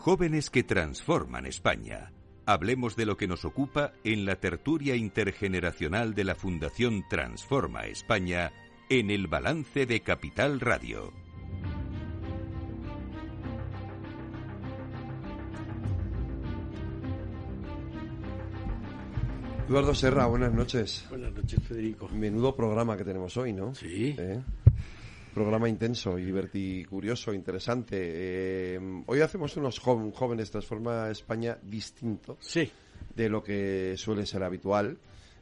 Jóvenes que transforman España. Hablemos de lo que nos ocupa en la tertulia intergeneracional de la Fundación Transforma España en el balance de Capital Radio. Eduardo Serra, buenas noches. Buenas noches, Federico. Menudo programa que tenemos hoy, ¿no? Sí. Programa intenso y curioso, interesante. Hoy hacemos unos jóvenes Transforma España distinto de lo que suele ser habitual.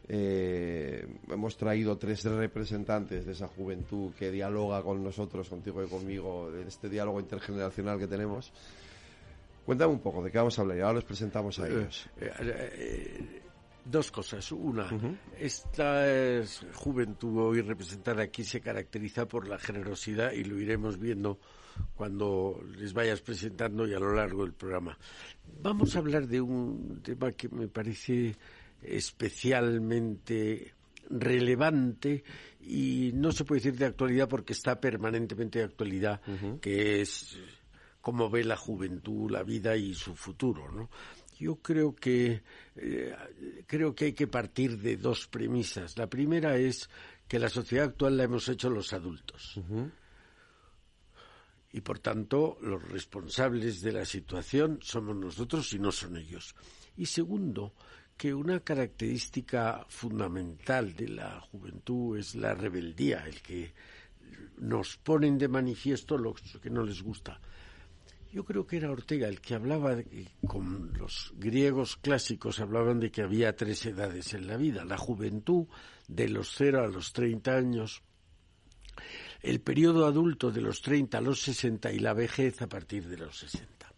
Hemos traído 3 representantes de esa juventud que dialoga con nosotros, contigo y conmigo, de este diálogo intergeneracional que tenemos. Cuéntame un poco de qué vamos a hablar y ahora los presentamos a ellos. 2 cosas. Una, esta juventud hoy representada aquí se caracteriza por la generosidad y lo iremos viendo cuando les vayas presentando y a lo largo del programa. Vamos a hablar de un tema que me parece especialmente relevante y no se puede decir de actualidad porque está permanentemente de actualidad, que es cómo ve la juventud, la vida y su futuro, ¿no? Yo creo que hay que partir de 2 premisas. La primera es que la sociedad actual la hemos hecho los adultos. Y por tanto, los responsables de la situación somos nosotros y no son ellos. Y segundo, que una característica fundamental de la juventud es la rebeldía, el que nos ponen de manifiesto lo que no les gusta. Yo creo que era Ortega el que hablaba, con los griegos clásicos hablaban de que había 3 edades en la vida: la juventud de los 0 a los 30 años, el periodo adulto de los 30 a los 60 y la vejez a partir de los 60.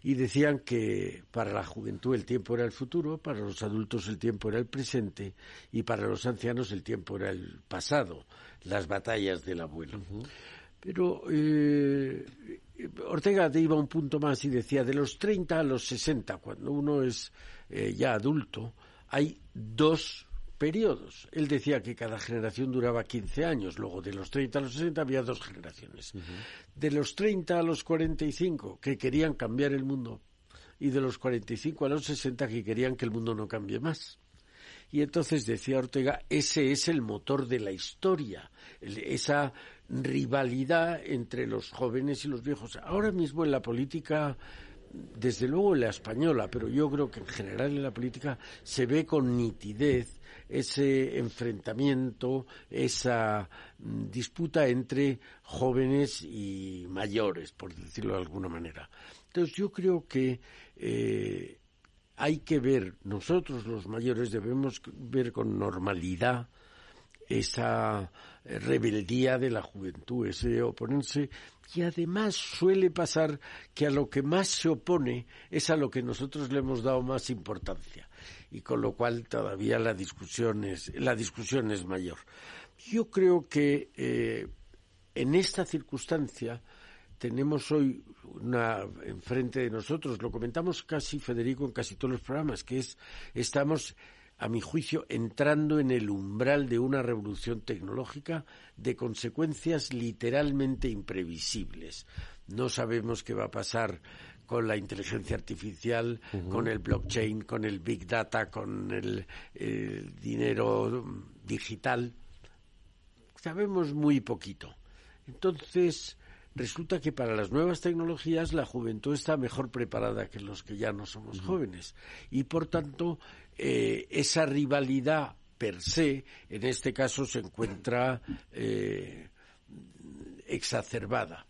Y decían que para la juventud el tiempo era el futuro, para los adultos el tiempo era el presente y para los ancianos el tiempo era el pasado, las batallas del abuelo. Pero Ortega iba un punto más y decía, de los 30 a los 60, cuando uno es ya adulto, hay 2 periodos. Él decía que cada generación duraba 15 años, luego de los 30 a los 60 había 2 generaciones. De los 30 a los 45, que querían cambiar el mundo, y de los 45 a los 60, que querían que el mundo no cambie más. Y entonces decía Ortega, ese es el motor de la historia, esa rivalidad entre los jóvenes y los viejos. Ahora mismo en la política, desde luego en la española, pero yo creo que en general en la política se ve con nitidez ese enfrentamiento, esa disputa entre jóvenes y mayores, por decirlo de alguna manera. Entonces yo creo que hay que ver, nosotros los mayores debemos ver con normalidad esa rebeldía de la juventud, ese oponerse, y además suele pasar que a lo que más se opone es a lo que nosotros le hemos dado más importancia, y con lo cual todavía la discusión es mayor. Yo creo que en esta circunstancia tenemos hoy enfrente de nosotros, lo comentamos casi, Federico, en casi todos los programas, que estamos, a mi juicio, entrando en el umbral de una revolución tecnológica de consecuencias literalmente imprevisibles. No sabemos qué va a pasar con la inteligencia artificial, con el blockchain, con el big data, con el dinero digital. Sabemos muy poquito. Entonces, resulta que para las nuevas tecnologías la juventud está mejor preparada que los que ya no somos jóvenes. Y por tanto, esa rivalidad per se, en este caso, se encuentra exacerbada.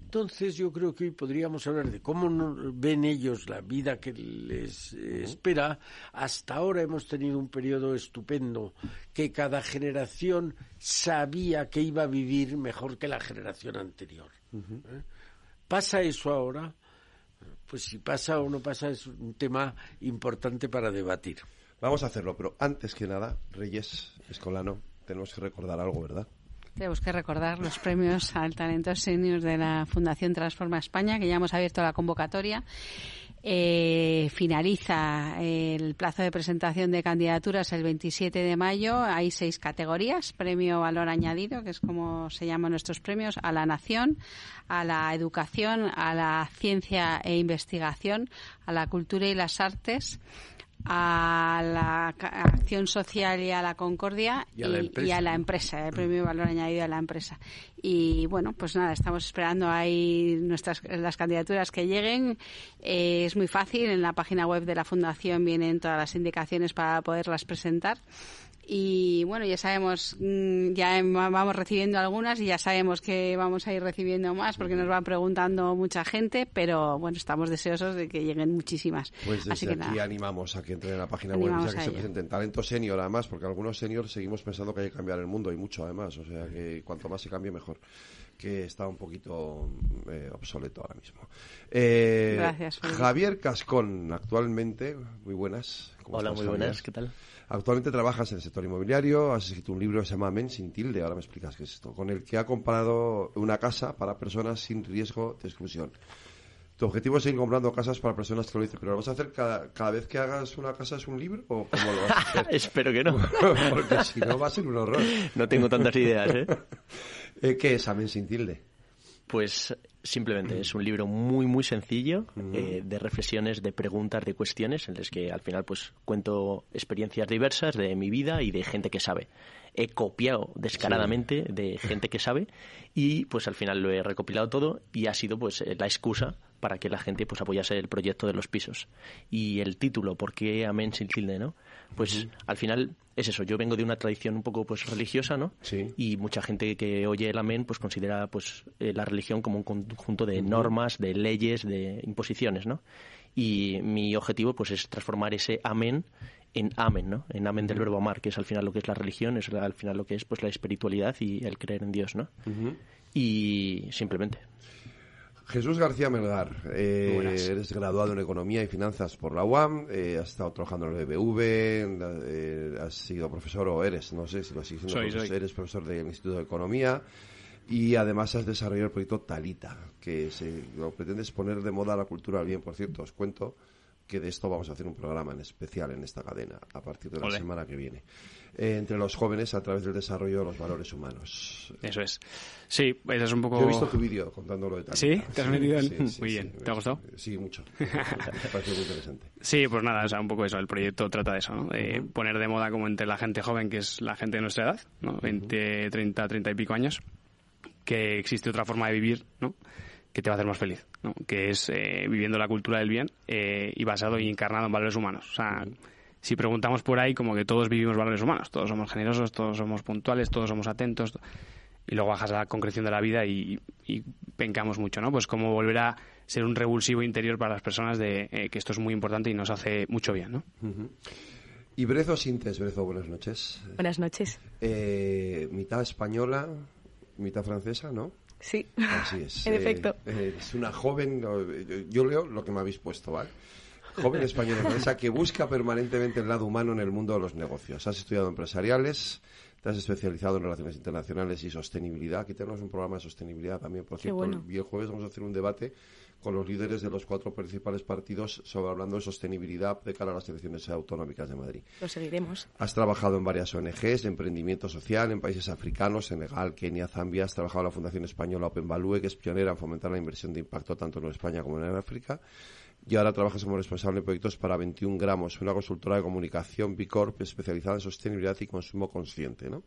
Entonces yo creo que hoy podríamos hablar de cómo ven ellos la vida que les espera. Hasta ahora hemos tenido un periodo estupendo que cada generación sabía que iba a vivir mejor que la generación anterior. ¿Pasa eso ahora? Pues si pasa o no pasa es un tema importante para debatir. Vamos a hacerlo, pero antes que nada, Reyes Escolano, tenemos que recordar algo, ¿verdad? Tenemos que recordar los premios al talento senior de la Fundación Transforma España, que ya hemos abierto la convocatoria. Finaliza el plazo de presentación de candidaturas el 27 de mayo. Hay 6 categorías: premio valor añadido, que es como se llaman nuestros premios, a la nación, a la educación, a la ciencia e investigación, a la cultura y las artes, a la acción social y a la concordia y a la empresa, el premio valor añadido a la empresa. Y bueno, pues nada, estamos esperando ahí las candidaturas que lleguen. Es muy fácil, en la página web de la Fundación vienen todas las indicaciones para poderlas presentar. Y bueno, ya sabemos, ya vamos recibiendo algunas y ya sabemos que vamos a ir recibiendo más porque nos va preguntando mucha gente, pero bueno, estamos deseosos de que lleguen muchísimas. Pues desde aquí animamos a que entren en la página web y a que se presenten. Talento senior, además, porque algunos seniors seguimos pensando que hay que cambiar el mundo y mucho, además. O sea, que cuanto más se cambie, mejor. Que está un poquito obsoleto ahora mismo. Gracias, Javier Cascón, actualmente, muy buenas. Hola, muy buenas, ¿qué tal? Actualmente trabajas en el sector inmobiliario, has escrito un libro que se llama Men sin tilde, ahora me explicas qué es esto, con el que ha comparado una casa para personas sin riesgo de exclusión. ¿Tu objetivo es seguir comprando casas para personas que lo dicen? ¿Pero lo vas a hacer cada vez que hagas una casa es un libro o cómo lo vas a hacer? Espero que no. Porque si no va a ser un horror. No tengo tantas ideas, ¿Qué es Men sin tilde? Pues simplemente es un libro muy, muy sencillo, de reflexiones, de preguntas, de cuestiones, en las que al final pues cuento experiencias diversas de mi vida y de gente que sabe. He copiado descaradamente de gente que sabe y pues al final lo he recopilado todo y ha sido pues la excusa para que la gente pues apoyase el proyecto de los pisos. Y el título, ¿por qué Amén sin tilde, no? Pues al final es eso, yo vengo de una tradición un poco pues religiosa, ¿no? Sí. Y mucha gente que oye el amén pues considera pues la religión como un conjunto de normas, de leyes, de imposiciones, ¿no? Y mi objetivo pues es transformar ese amén en amén, ¿no? En amén del verbo amar, que es al final lo que es la religión, es al final lo que es pues la espiritualidad y el creer en Dios, ¿no? Y simplemente. Jesús García Melgar, eres graduado en Economía y Finanzas por la UAM, has estado trabajando en el BBV, has sido profesor o eres, no sé si lo sigues siendo, eres profesor del Instituto de Economía y además has desarrollado el proyecto Talita, que lo pretendes poner de moda la cultura del bien. Por cierto, os cuento que de esto vamos a hacer un programa en especial en esta cadena a partir de la semana que viene. Entre los jóvenes a través del desarrollo de los valores humanos. Eso es. Sí, eso es un poco... Yo he visto tu vídeo contándolo de tal. ¿Sí? ¿Te has metido en...? Sí, muy bien. ¿Te ha gustado? Sí, mucho. Me parece muy interesante. Sí, pues nada, o sea, un poco eso. El proyecto trata de eso, ¿no? De poner de moda como entre la gente joven, que es la gente de nuestra edad, ¿no? 20, 30, 30 y pico años, que existe otra forma de vivir, ¿no? Que te va a hacer más feliz, ¿no? Que es viviendo la cultura del bien y basado y encarnado en valores humanos. O sea, si preguntamos por ahí, como que todos vivimos valores humanos, todos somos generosos, todos somos puntuales, todos somos atentos, y luego bajas a la concreción de la vida y pencamos mucho, ¿no? Pues como volver a ser un revulsivo interior para las personas de que esto es muy importante y nos hace mucho bien, ¿no? Y Brezo Sintes, Brezo, buenas noches. Buenas noches. Mitad española, mitad francesa, ¿no? Sí, así es. En efecto. Es una joven, yo leo lo que me habéis puesto, ¿vale? Joven española francesa que busca permanentemente el lado humano en el mundo de los negocios. Has estudiado empresariales, te has especializado en relaciones internacionales y sostenibilidad. Aquí tenemos un programa de sostenibilidad también, por cierto. Bueno. Y el jueves vamos a hacer un debate con los líderes de los 4 principales partidos sobre hablando de sostenibilidad de cara a las elecciones autonómicas de Madrid. Lo seguiremos. Has trabajado en varias ONGs, de emprendimiento social, en países africanos, Senegal, Kenia, Zambia. Has trabajado en la Fundación Española Open Value, que es pionera en fomentar la inversión de impacto tanto en España como en África. Y ahora trabajas como responsable de proyectos para 21 gramos, una consultora de comunicación B Corp especializada en sostenibilidad y consumo consciente, ¿no?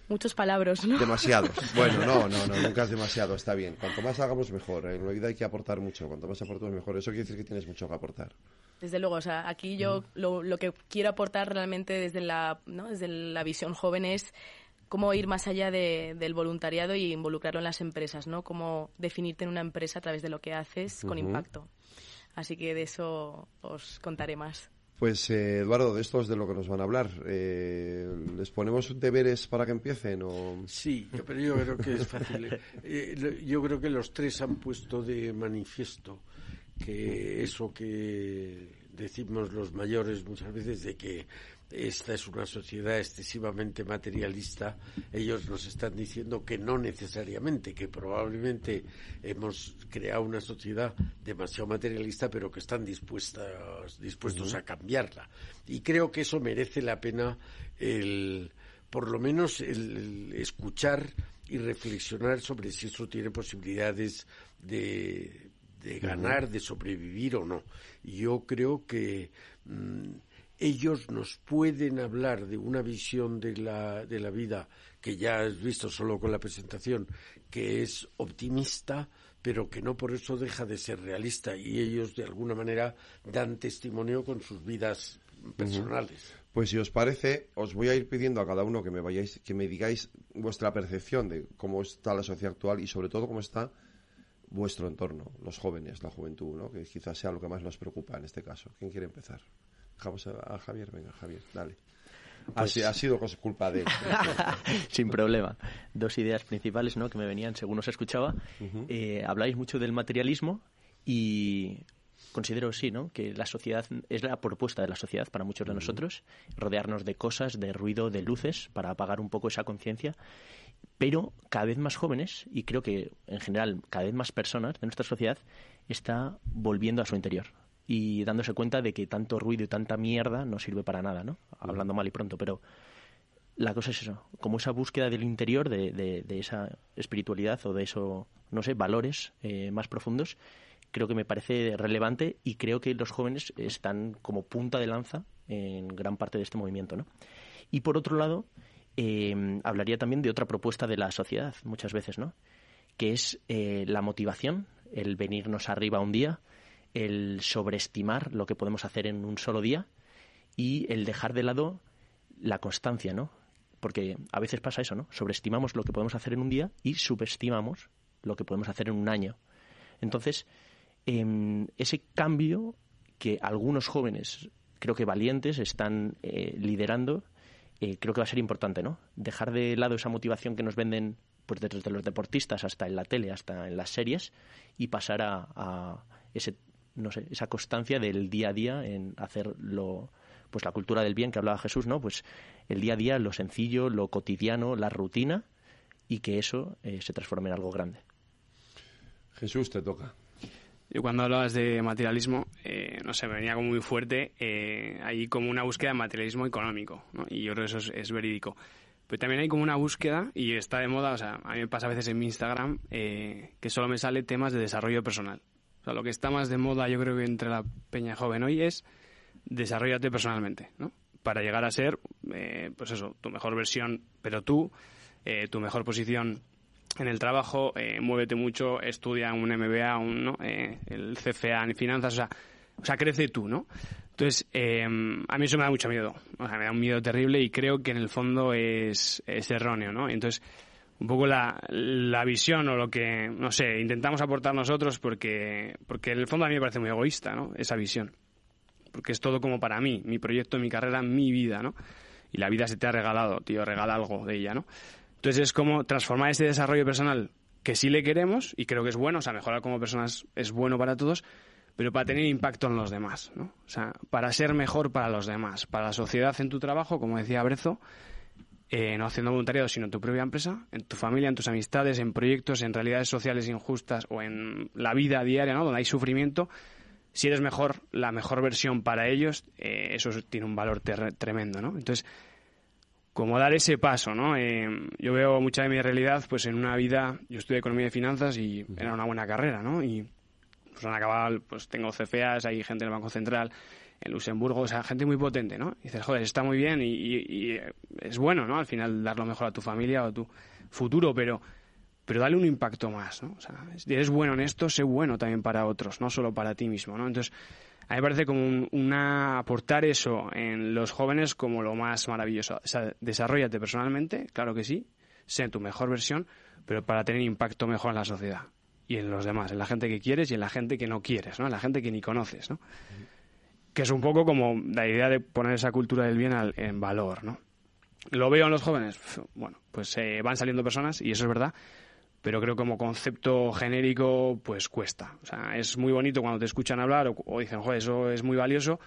Muchos palabras, ¿no? Demasiados. Bueno, no, nunca es demasiado, está bien. Cuanto más hagamos, mejor. En la vida hay que aportar mucho. Cuanto más aportemos, mejor. Eso quiere decir que tienes mucho que aportar. Desde luego, o sea, aquí yo lo que quiero aportar realmente desde la visión joven es cómo ir más allá del voluntariado y involucrarlo en las empresas, ¿no? Cómo definirte en una empresa a través de lo que haces con impacto. Así que de eso os contaré más. Pues, Eduardo, de esto es de lo que nos van a hablar. ¿Les ponemos deberes para que empiecen? O... Sí, pero yo creo que es fácil. Yo creo que los tres han puesto de manifiesto que eso que decimos los mayores muchas veces de que esta es una sociedad excesivamente materialista, ellos nos están diciendo que no necesariamente, que probablemente hemos creado una sociedad demasiado materialista, pero que están dispuestos a cambiarla. Y creo que eso merece la pena por lo menos el escuchar y reflexionar sobre si eso tiene posibilidades de ganar, de sobrevivir o no. Y yo creo que ellos nos pueden hablar de una visión de la vida que ya has visto solo con la presentación, que es optimista, pero que no por eso deja de ser realista, y ellos de alguna manera dan testimonio con sus vidas personales. Pues si os parece, os voy a ir pidiendo a cada uno que me digáis vuestra percepción de cómo está la sociedad actual y sobre todo cómo está vuestro entorno, los jóvenes, la juventud, ¿no? Que quizás sea lo que más nos preocupa en este caso. ¿Quién quiere empezar? Dejamos a Javier. Venga, Javier, dale. Pues, ha sido culpa de él. Sin problema. 2 ideas principales, ¿no?, que me venían según os escuchaba. Habláis mucho del materialismo y considero, sí, ¿no?, que la sociedad es la propuesta de la sociedad para muchos de nosotros, rodearnos de cosas, de ruido, de luces, para apagar un poco esa conciencia. Pero cada vez más jóvenes, y creo que en general cada vez más personas de nuestra sociedad, está volviendo a su interior y dándose cuenta de que tanto ruido y tanta mierda no sirve para nada, ¿no? Hablando mal y pronto, pero la cosa es eso, como esa búsqueda del interior, de esa espiritualidad o de eso, no sé, valores más profundos. Creo que me parece relevante y creo que los jóvenes están como punta de lanza en gran parte de este movimiento, ¿no? Y por otro lado, hablaría también de otra propuesta de la sociedad, muchas veces, ¿no?, que es la motivación, el venirnos arriba un día, el sobreestimar lo que podemos hacer en un solo día y el dejar de lado la constancia, ¿no? Porque a veces pasa eso, ¿no? Sobreestimamos lo que podemos hacer en un día y subestimamos lo que podemos hacer en un año. Entonces, ese cambio que algunos jóvenes, creo que valientes, están liderando, creo que va a ser importante, ¿no? Dejar de lado esa motivación que nos venden, pues desde los deportistas hasta en la tele, hasta en las series, y pasar a ese, no sé, esa constancia del día a día en hacer pues la cultura del bien que hablaba Jesús, ¿no? Pues el día a día, lo sencillo, lo cotidiano, la rutina, y que eso se transforme en algo grande. Jesús, te toca. Yo cuando hablabas de materialismo, no sé, me venía como muy fuerte ahí como una búsqueda de materialismo económico, ¿no? Y yo creo que eso es verídico. Pero también hay como una búsqueda, y está de moda, o sea, a mí me pasa a veces en mi Instagram que solo me sale temas de desarrollo personal. O sea, lo que está más de moda, yo creo que entre la peña joven hoy es desarrollarte personalmente, ¿no? Para llegar a ser, pues eso, tu mejor versión, pero tú, tu mejor posición en el trabajo, muévete mucho, estudia un MBA, ¿no? El CFA en finanzas, o sea, crece tú, ¿no? Entonces, a mí eso me da mucho miedo, o sea, me da un miedo terrible y creo que en el fondo es erróneo, ¿no? Entonces, un poco la visión o lo que, no sé, intentamos aportar nosotros porque en el fondo a mí me parece muy egoísta, ¿no?, esa visión. Porque es todo como para mí, mi proyecto, mi carrera, mi vida, ¿no? Y la vida se te ha regalado, tío, regala algo de ella, ¿no? Entonces es como transformar ese desarrollo personal que sí le queremos, y creo que es bueno, o sea, mejorar como personas es bueno para todos, pero para tener impacto en los demás, ¿no? O sea, para ser mejor para los demás, para la sociedad en tu trabajo, como decía Brezo, no haciendo voluntariado, sino en tu propia empresa, en tu familia, en tus amistades, en proyectos, en realidades sociales injustas o en la vida diaria, ¿no?, donde hay sufrimiento. Si eres mejor, la mejor versión para ellos, eso tiene un valor tremendo, ¿no? Entonces, como dar ese paso, ¿no? Yo veo mucha de mi realidad, pues en una vida, yo estudié Economía y Finanzas y era una buena carrera, ¿no? Y pues han acabado, pues tengo CFAs, hay gente en el Banco Central, en Luxemburgo, o sea, gente muy potente, ¿no? Y dices, joder, está muy bien y es bueno, ¿no?, al final dar lo mejor a tu familia o a tu futuro, pero dale un impacto más, ¿no? O sea, si eres bueno en esto, sé bueno también para otros, no solo para ti mismo, ¿no? Entonces, a mí me parece como aportar eso en los jóvenes como lo más maravilloso. O sea, desarróllate personalmente, claro que sí, sé tu mejor versión, pero para tener impacto mejor en la sociedad y en los demás, en la gente que quieres y en la gente que no quieres, ¿no? En la gente que ni conoces, ¿no? Que es un poco como la idea de poner esa cultura del bien en valor, ¿no? Lo veo en los jóvenes, bueno, pues van saliendo personas y eso es verdad, pero creo que como concepto genérico pues cuesta. O sea, es muy bonito cuando te escuchan hablar o dicen, joder, eso es muy valioso,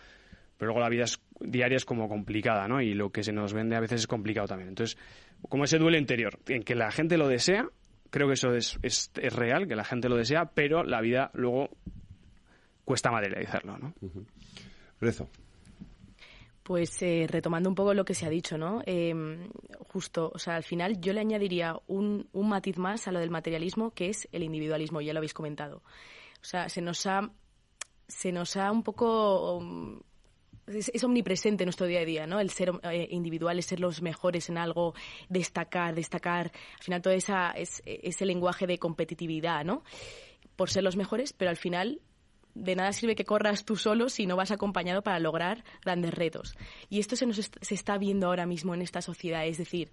pero luego la vida es diaria es como complicada, ¿no? Y lo que se nos vende a veces es complicado también. Entonces, como ese duelo interior, en que la gente lo desea, creo que eso es real, que la gente lo desea, pero la vida luego cuesta materializarlo, ¿no? Brezo. Pues retomando un poco lo que se ha dicho, ¿no? Justo, o sea, al final yo le añadiría un matiz más a lo del materialismo, que es el individualismo, ya lo habéis comentado. O sea, se nos ha un poco... Es omnipresente en nuestro día a día, ¿no? El ser individual, el ser los mejores en algo, destacar. Al final todo ese lenguaje de competitividad, ¿no? Por ser los mejores, pero al final de nada sirve que corras tú solo si no vas acompañado para lograr grandes retos. Y esto se está viendo ahora mismo en esta sociedad. Es decir,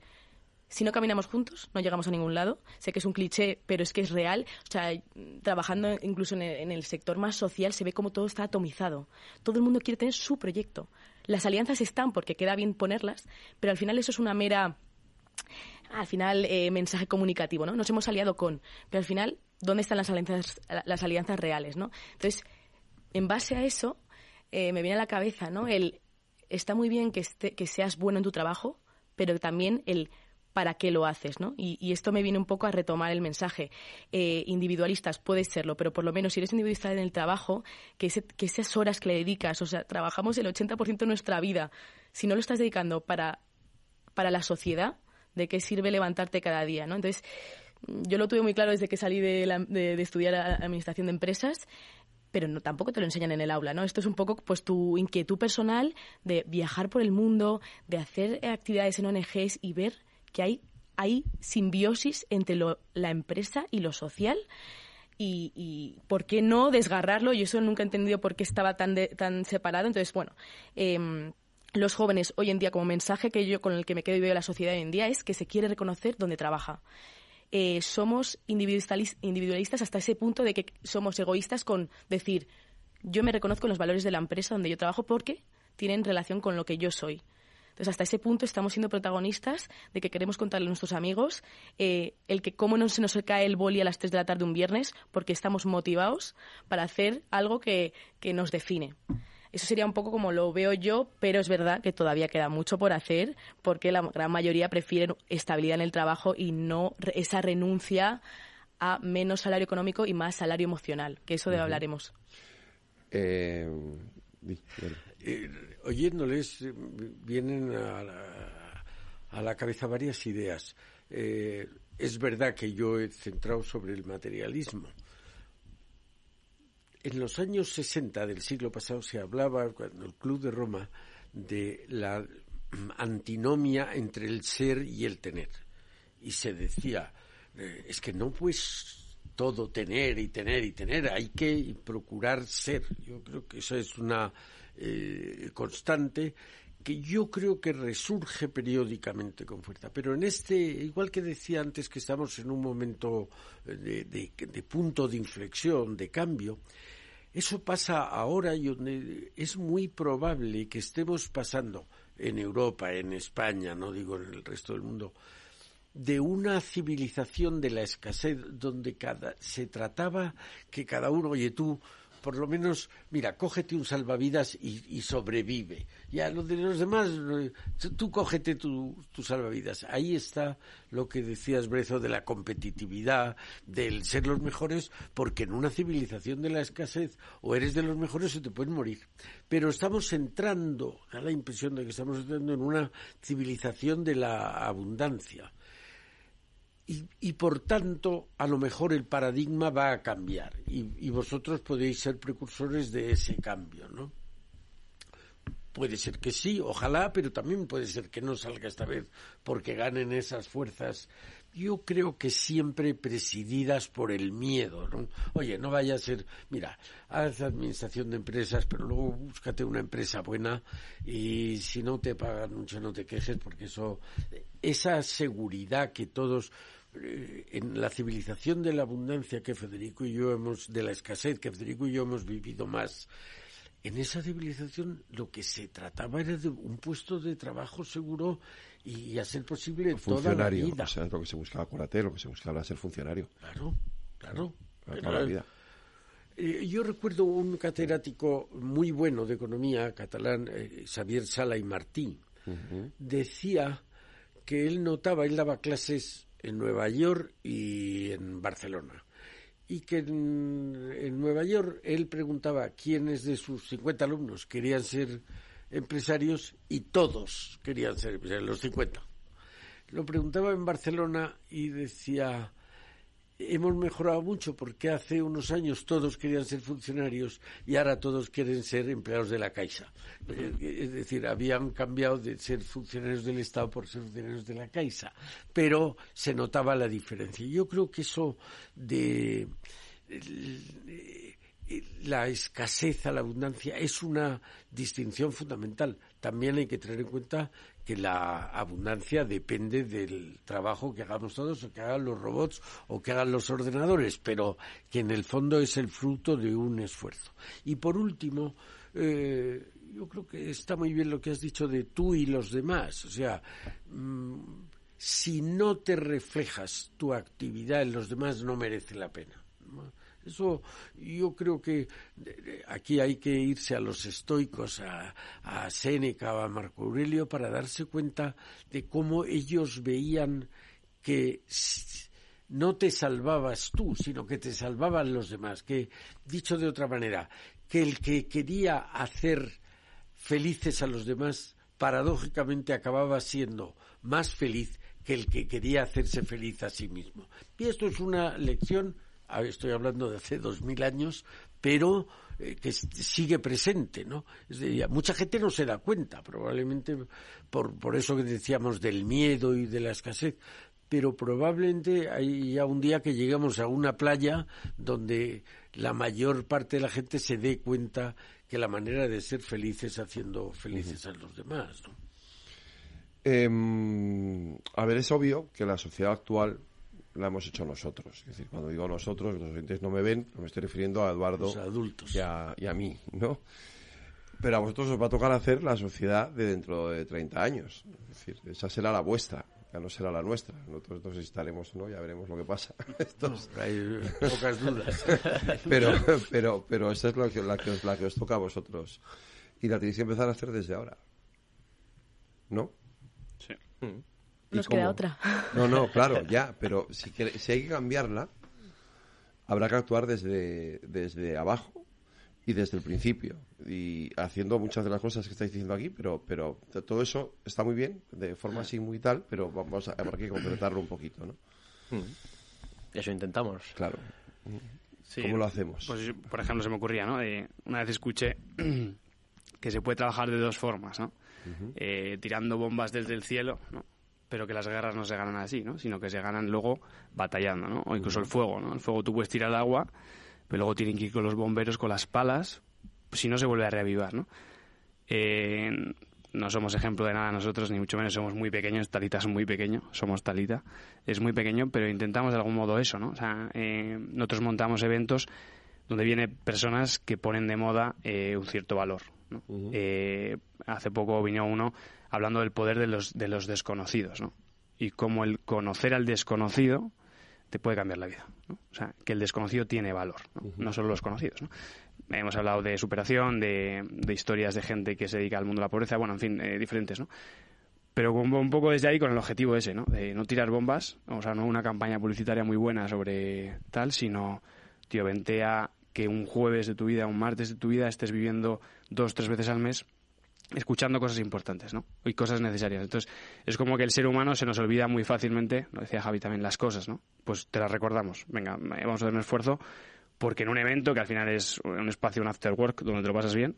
si no caminamos juntos, no llegamos a ningún lado. Sé que es un cliché, pero es que es real. O sea, trabajando incluso en el sector más social, se ve como todo está atomizado. Todo el mundo quiere tener su proyecto. Las alianzas están porque queda bien ponerlas, pero al final eso es una mera... mensaje comunicativo, ¿no? Nos hemos aliado con... Pero al final, ¿dónde están las alianzas reales, ¿no? Entonces, en base a eso, me viene a la cabeza, ¿no? Está muy bien que seas bueno en tu trabajo, pero también el para qué lo haces, ¿no? Y esto me viene un poco a retomar el mensaje. Individualistas, puedes serlo, pero por lo menos si eres individualista en el trabajo, que esas horas que le dedicas, o sea, trabajamos el 80% de nuestra vida. Si no lo estás dedicando para la sociedad, ¿de qué sirve levantarte cada día, ¿no? Entonces, yo lo tuve muy claro desde que salí de estudiar administración de empresas, pero tampoco te lo enseñan en el aula, ¿no? Esto es un poco pues tu inquietud personal de viajar por el mundo, de hacer actividades en ONGs y ver que hay simbiosis entre la empresa y lo social y ¿por qué no desgarrarlo? Yo eso nunca he entendido por qué estaba tan separado. Entonces, bueno... los jóvenes hoy en día, como mensaje con el que me quedo y veo la sociedad hoy en día, es que se quiere reconocer donde trabaja. Somos individualistas hasta ese punto de que somos egoístas con decir, yo me reconozco en los valores de la empresa donde yo trabajo porque tienen relación con lo que yo soy. Entonces, hasta ese punto estamos siendo protagonistas de que queremos contarle a nuestros amigos el que cómo no se nos cae el boli a las 3 de la tarde un viernes porque estamos motivados para hacer algo que nos define. Eso sería un poco como lo veo yo, pero es verdad que todavía queda mucho por hacer porque la gran mayoría prefieren estabilidad en el trabajo y no esa renuncia a menos salario económico y más salario emocional, que eso de hablaremos. Oyéndoles vienen a la cabeza varias ideas. Es verdad que yo he centrado sobre el materialismo. En los años 60 del siglo pasado se hablaba, cuando el Club de Roma, de la antinomia entre el ser y el tener. Y se decía, es que no pues todo tener y tener y tener, hay que procurar ser. Yo creo que eso es una constante que yo creo que resurge periódicamente con fuerza. Pero en igual que decía antes que estamos en un momento de punto de inflexión, de cambio, eso pasa ahora y es muy probable que estemos pasando en Europa, en España, no digo en el resto del mundo, de una civilización de la escasez donde se trataba que cada uno, oye tú, por lo menos, mira, cógete un salvavidas y sobrevive. Ya lo de los demás, tú cógete tu salvavidas. Ahí está lo que decías, Brezo, de la competitividad, del ser los mejores, porque en una civilización de la escasez o eres de los mejores o te pueden morir. Pero estamos entrando, da la impresión de que estamos entrando en una civilización de la abundancia. Y por tanto, a lo mejor el paradigma va a cambiar y vosotros podéis ser precursores de ese cambio, ¿no? Puede ser que sí, ojalá, pero también puede ser que no salga esta vez porque ganen esas fuerzas. Yo creo que siempre presididas por el miedo, ¿no? Oye, no vaya a ser, mira, haz administración de empresas, pero luego búscate una empresa buena y si no te pagan mucho no te quejes porque esa seguridad que todos en la civilización de la abundancia que Federico y yo de la escasez que Federico y yo hemos vivido más, en esa civilización lo que se trataba era de un puesto de trabajo seguro y a ser posible toda la vida. O sea, lo que se buscaba, acuérdate, lo que se buscaba era ser funcionario. Claro. Toda la vida. Yo recuerdo un catedrático muy bueno de economía catalán, Xavier Sala y Martí, decía que él daba clases en Nueva York y en Barcelona, y que en Nueva York él preguntaba quiénes de sus 50 alumnos querían ser empresarios, y todos querían ser empresarios, los 50. Lo preguntaba en Barcelona y decía: hemos mejorado mucho, porque hace unos años todos querían ser funcionarios y ahora todos quieren ser empleados de la Caixa. Es decir, habían cambiado de ser funcionarios del Estado por ser funcionarios de la Caixa, pero se notaba la diferencia. Yo creo que eso de la escasez a la abundancia es una distinción fundamental. También hay que tener en cuenta que la abundancia depende del trabajo que hagamos todos, o que hagan los robots, o que hagan los ordenadores, pero que en el fondo es el fruto de un esfuerzo. Y por último, yo creo que está muy bien lo que has dicho de tú y los demás. O sea, si no te reflejas tu actividad en los demás, no merece la pena. Eso, yo creo que aquí hay que irse a los estoicos, a Séneca o a Marco Aurelio, para darse cuenta de cómo ellos veían que no te salvabas tú, sino que te salvaban los demás. Que, dicho de otra manera, que el que quería hacer felices a los demás, paradójicamente acababa siendo más feliz que el que quería hacerse feliz a sí mismo. Y esto es una lección, estoy hablando de hace 2000 años, pero que sigue presente, ¿no? Es decir, mucha gente no se da cuenta, probablemente por eso que decíamos del miedo y de la escasez, pero probablemente hay ya un día que lleguemos a una playa donde la mayor parte de la gente se dé cuenta que la manera de ser feliz es haciendo felices a los demás, ¿no? A ver, es obvio que la sociedad actual la hemos hecho nosotros. Es decir, cuando digo nosotros, los oyentes no me ven, me estoy refiriendo a Eduardo, los adultos, y a mí, ¿no? Pero a vosotros os va a tocar hacer la sociedad de dentro de 30 años. Es decir, esa será la vuestra, ya no será la nuestra. Nosotros nos estaremos, ¿no? Ya veremos lo que pasa. Hay pocas dudas. pero esa es la que os toca a vosotros. Y la tenéis que empezar a hacer desde ahora, ¿no? Sí. Nos queda otra. No, claro, ya, pero si hay que cambiarla, habrá que actuar desde abajo y desde el principio, y haciendo muchas de las cosas que estáis diciendo aquí, pero todo eso está muy bien, de forma así muy tal, pero habrá que completarlo un poquito, ¿no? Eso intentamos. Claro. Sí. ¿Cómo lo hacemos? Pues, por ejemplo, se me ocurría, ¿no? Una vez escuché que se puede trabajar de dos formas, ¿no? Tirando bombas desde el cielo, ¿no? Pero que las guerras no se ganan así, ¿no? Sino que se ganan luego batallando, ¿no? O incluso el fuego, ¿no? El fuego tú puedes tirar agua, pero luego tienen que ir con los bomberos con las palas, pues si no se vuelve a reavivar, ¿no? No somos ejemplo de nada nosotros, ni mucho menos, somos muy pequeños. Talita es muy pequeño, somos Talita, es muy pequeño, pero intentamos de algún modo eso, ¿no? O sea, nosotros montamos eventos donde vienen personas que ponen de moda un cierto valor, ¿no? Hace poco vino uno hablando del poder de los desconocidos, ¿no? Y cómo el conocer al desconocido te puede cambiar la vida, ¿no? O sea, que el desconocido tiene valor, ¿no? No solo los conocidos, ¿no? Hemos hablado de superación, de historias de gente que se dedica al mundo de la pobreza, bueno, en fin, diferentes, ¿no? Pero un poco desde ahí con el objetivo ese, ¿no? De no tirar bombas, o sea, no una campaña publicitaria muy buena sobre tal, sino, tío, vente a que un jueves de tu vida, un martes de tu vida, estés viviendo 2-3 veces al mes escuchando cosas importantes, ¿no? Y cosas necesarias. Entonces, es como que el ser humano se nos olvida muy fácilmente, lo decía Javi también, las cosas, ¿no? Pues te las recordamos. Venga, vamos a hacer un esfuerzo, porque en un evento, que al final es un espacio, un after work, donde te lo pasas bien,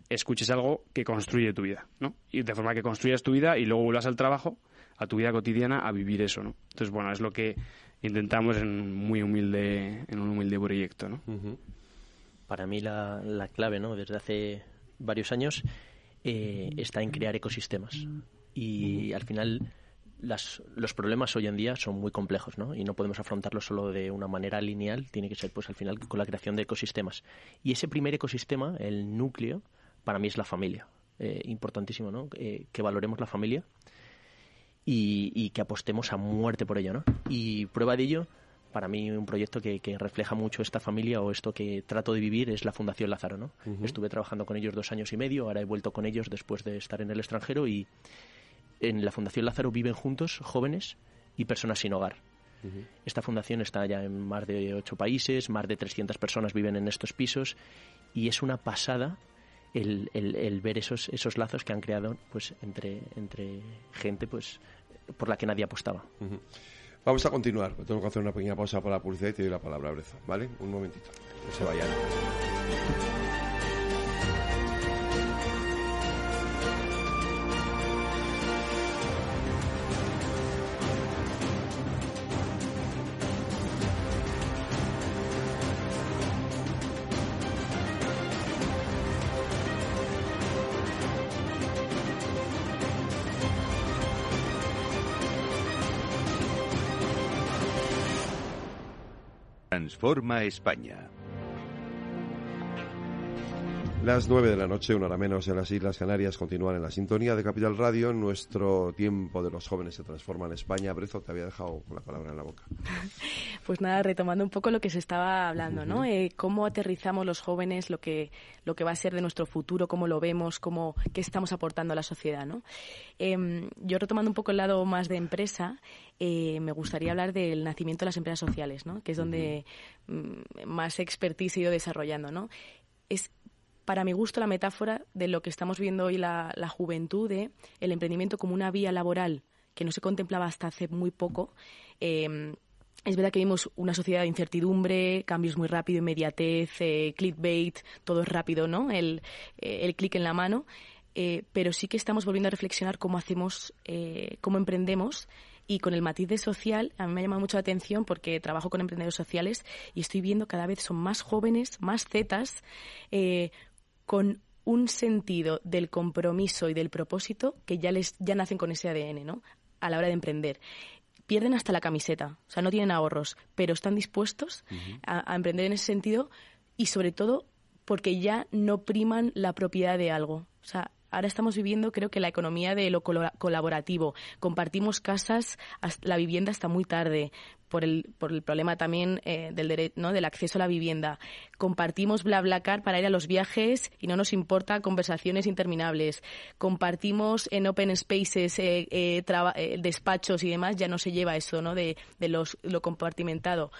escuches algo que construye tu vida, ¿no? Y de forma que construyas tu vida y luego vuelvas al trabajo, a tu vida cotidiana, a vivir eso, ¿no? Entonces, bueno, es lo que intentamos en un humilde proyecto, ¿no? Para mí la clave, ¿no? Desde hace varios años está en crear ecosistemas, y al final los problemas hoy en día son muy complejos, ¿no? Y no podemos afrontarlos solo de una manera lineal, tiene que ser pues al final con la creación de ecosistemas, y ese primer ecosistema, el núcleo, para mí es la familia. Importantísimo, ¿no? Que valoremos la familia y que apostemos a muerte por ello, ¿no? Y prueba de ello, para mí un proyecto que refleja mucho esta familia o esto que trato de vivir es la Fundación Lázaro, ¿no? Estuve trabajando con ellos 2 años y medio, ahora he vuelto con ellos después de estar en el extranjero, y en la Fundación Lázaro viven juntos jóvenes y personas sin hogar. Esta fundación está ya en más de 8 países, más de 300 personas viven en estos pisos, y es una pasada el ver esos lazos que han creado pues entre gente pues por la que nadie apostaba. Vamos a continuar. Tengo que hacer una pequeña pausa para la publicidad y te doy la palabra, Breza, ¿vale? Un momentito. No se vayan. Transforma España. Las 9 de la noche, 1 hora menos, en las Islas Canarias, continúan en la sintonía de Capital Radio. En nuestro tiempo de los jóvenes se transforma en España. Brezo, te había dejado con la palabra en la boca. Pues nada, retomando un poco lo que se estaba hablando, ¿no? Cómo aterrizamos los jóvenes, lo que va a ser de nuestro futuro, cómo lo vemos, qué estamos aportando a la sociedad, ¿no? Yo retomando un poco el lado más de empresa, me gustaría hablar del nacimiento de las empresas sociales, ¿no? Que es donde más expertise he ido desarrollando, ¿no? Es, para mi gusto, la metáfora de lo que estamos viendo hoy la juventud, de el emprendimiento como una vía laboral que no se contemplaba hasta hace muy poco. Es verdad que vimos una sociedad de incertidumbre, cambios muy rápido, inmediatez, clickbait, todo es rápido, ¿no? El clic en la mano, pero sí que estamos volviendo a reflexionar cómo hacemos, cómo emprendemos. Y con el matiz de social, a mí me ha llamado mucho la atención porque trabajo con emprendedores sociales y estoy viendo cada vez son más jóvenes, más zetas, con un sentido del compromiso y del propósito que ya nacen con ese ADN, ¿no? A la hora de emprender. Pierden hasta la camiseta, o sea, no tienen ahorros, pero están dispuestos a emprender en ese sentido, y sobre todo porque ya no priman la propiedad de algo. O sea, ahora estamos viviendo, creo que la economía de lo colaborativo. Compartimos casas, la vivienda hasta muy tarde, por el problema también del derecho, ¿no? Del acceso a la vivienda. Compartimos BlaBlaCar para ir a los viajes y no nos importa conversaciones interminables. Compartimos en open spaces despachos y demás, ya no se lleva eso, ¿no? De lo compartimentado.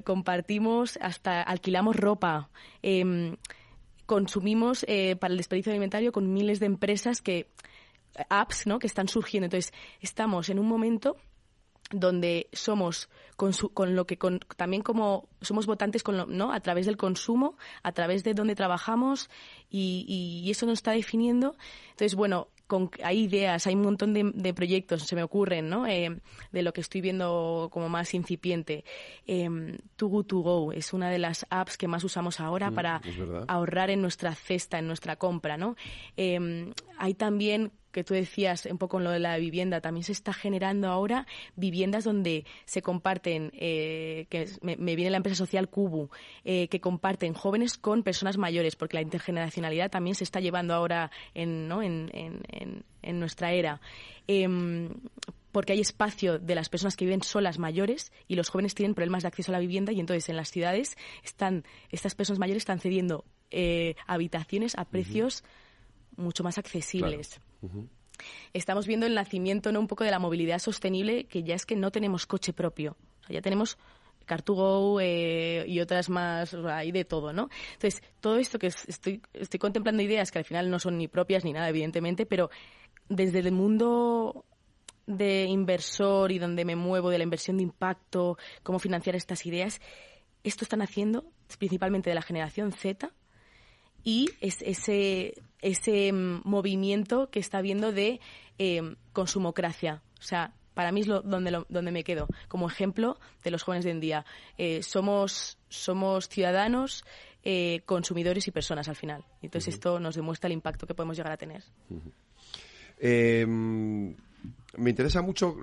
Compartimos, hasta alquilamos ropa. Consumimos para el desperdicio alimentario con miles de empresas apps, ¿no? Que están surgiendo. Entonces, estamos en un momento donde somos también como somos votantes ¿no? A través del consumo, a través de donde trabajamos, y eso nos está definiendo. Entonces, bueno, hay ideas, hay un montón de proyectos, se me ocurren, ¿no? De lo que estoy viendo como más incipiente. Too Good To Go es una de las apps que más usamos ahora para ahorrar en nuestra cesta, en nuestra compra, ¿no? Hay también, que tú decías un poco en lo de la vivienda, también se está generando ahora viviendas donde se comparten, me viene la empresa social Kubu, que comparten jóvenes con personas mayores, porque la intergeneracionalidad también se está llevando ahora en nuestra era. Porque hay espacio de las personas que viven solas mayores y los jóvenes tienen problemas de acceso a la vivienda, y entonces en las ciudades estas personas mayores están cediendo habitaciones a precios mucho más accesibles. Claro. Estamos viendo el nacimiento, ¿no? Un poco de la movilidad sostenible, que ya es que no tenemos coche propio. O sea, ya tenemos Car2Go y otras más, o sea, hay de todo, ¿no? Entonces, todo esto que estoy contemplando ideas que al final no son ni propias ni nada, evidentemente, pero desde el mundo de inversor y donde me muevo, de la inversión de impacto, cómo financiar estas ideas, esto están haciendo principalmente de la generación Z, y es ese movimiento que está habiendo de consumocracia. O sea, para mí es donde me quedo, como ejemplo de los jóvenes de hoy en día. Somos ciudadanos, consumidores y personas al final. Entonces esto nos demuestra el impacto que podemos llegar a tener. Me interesa mucho,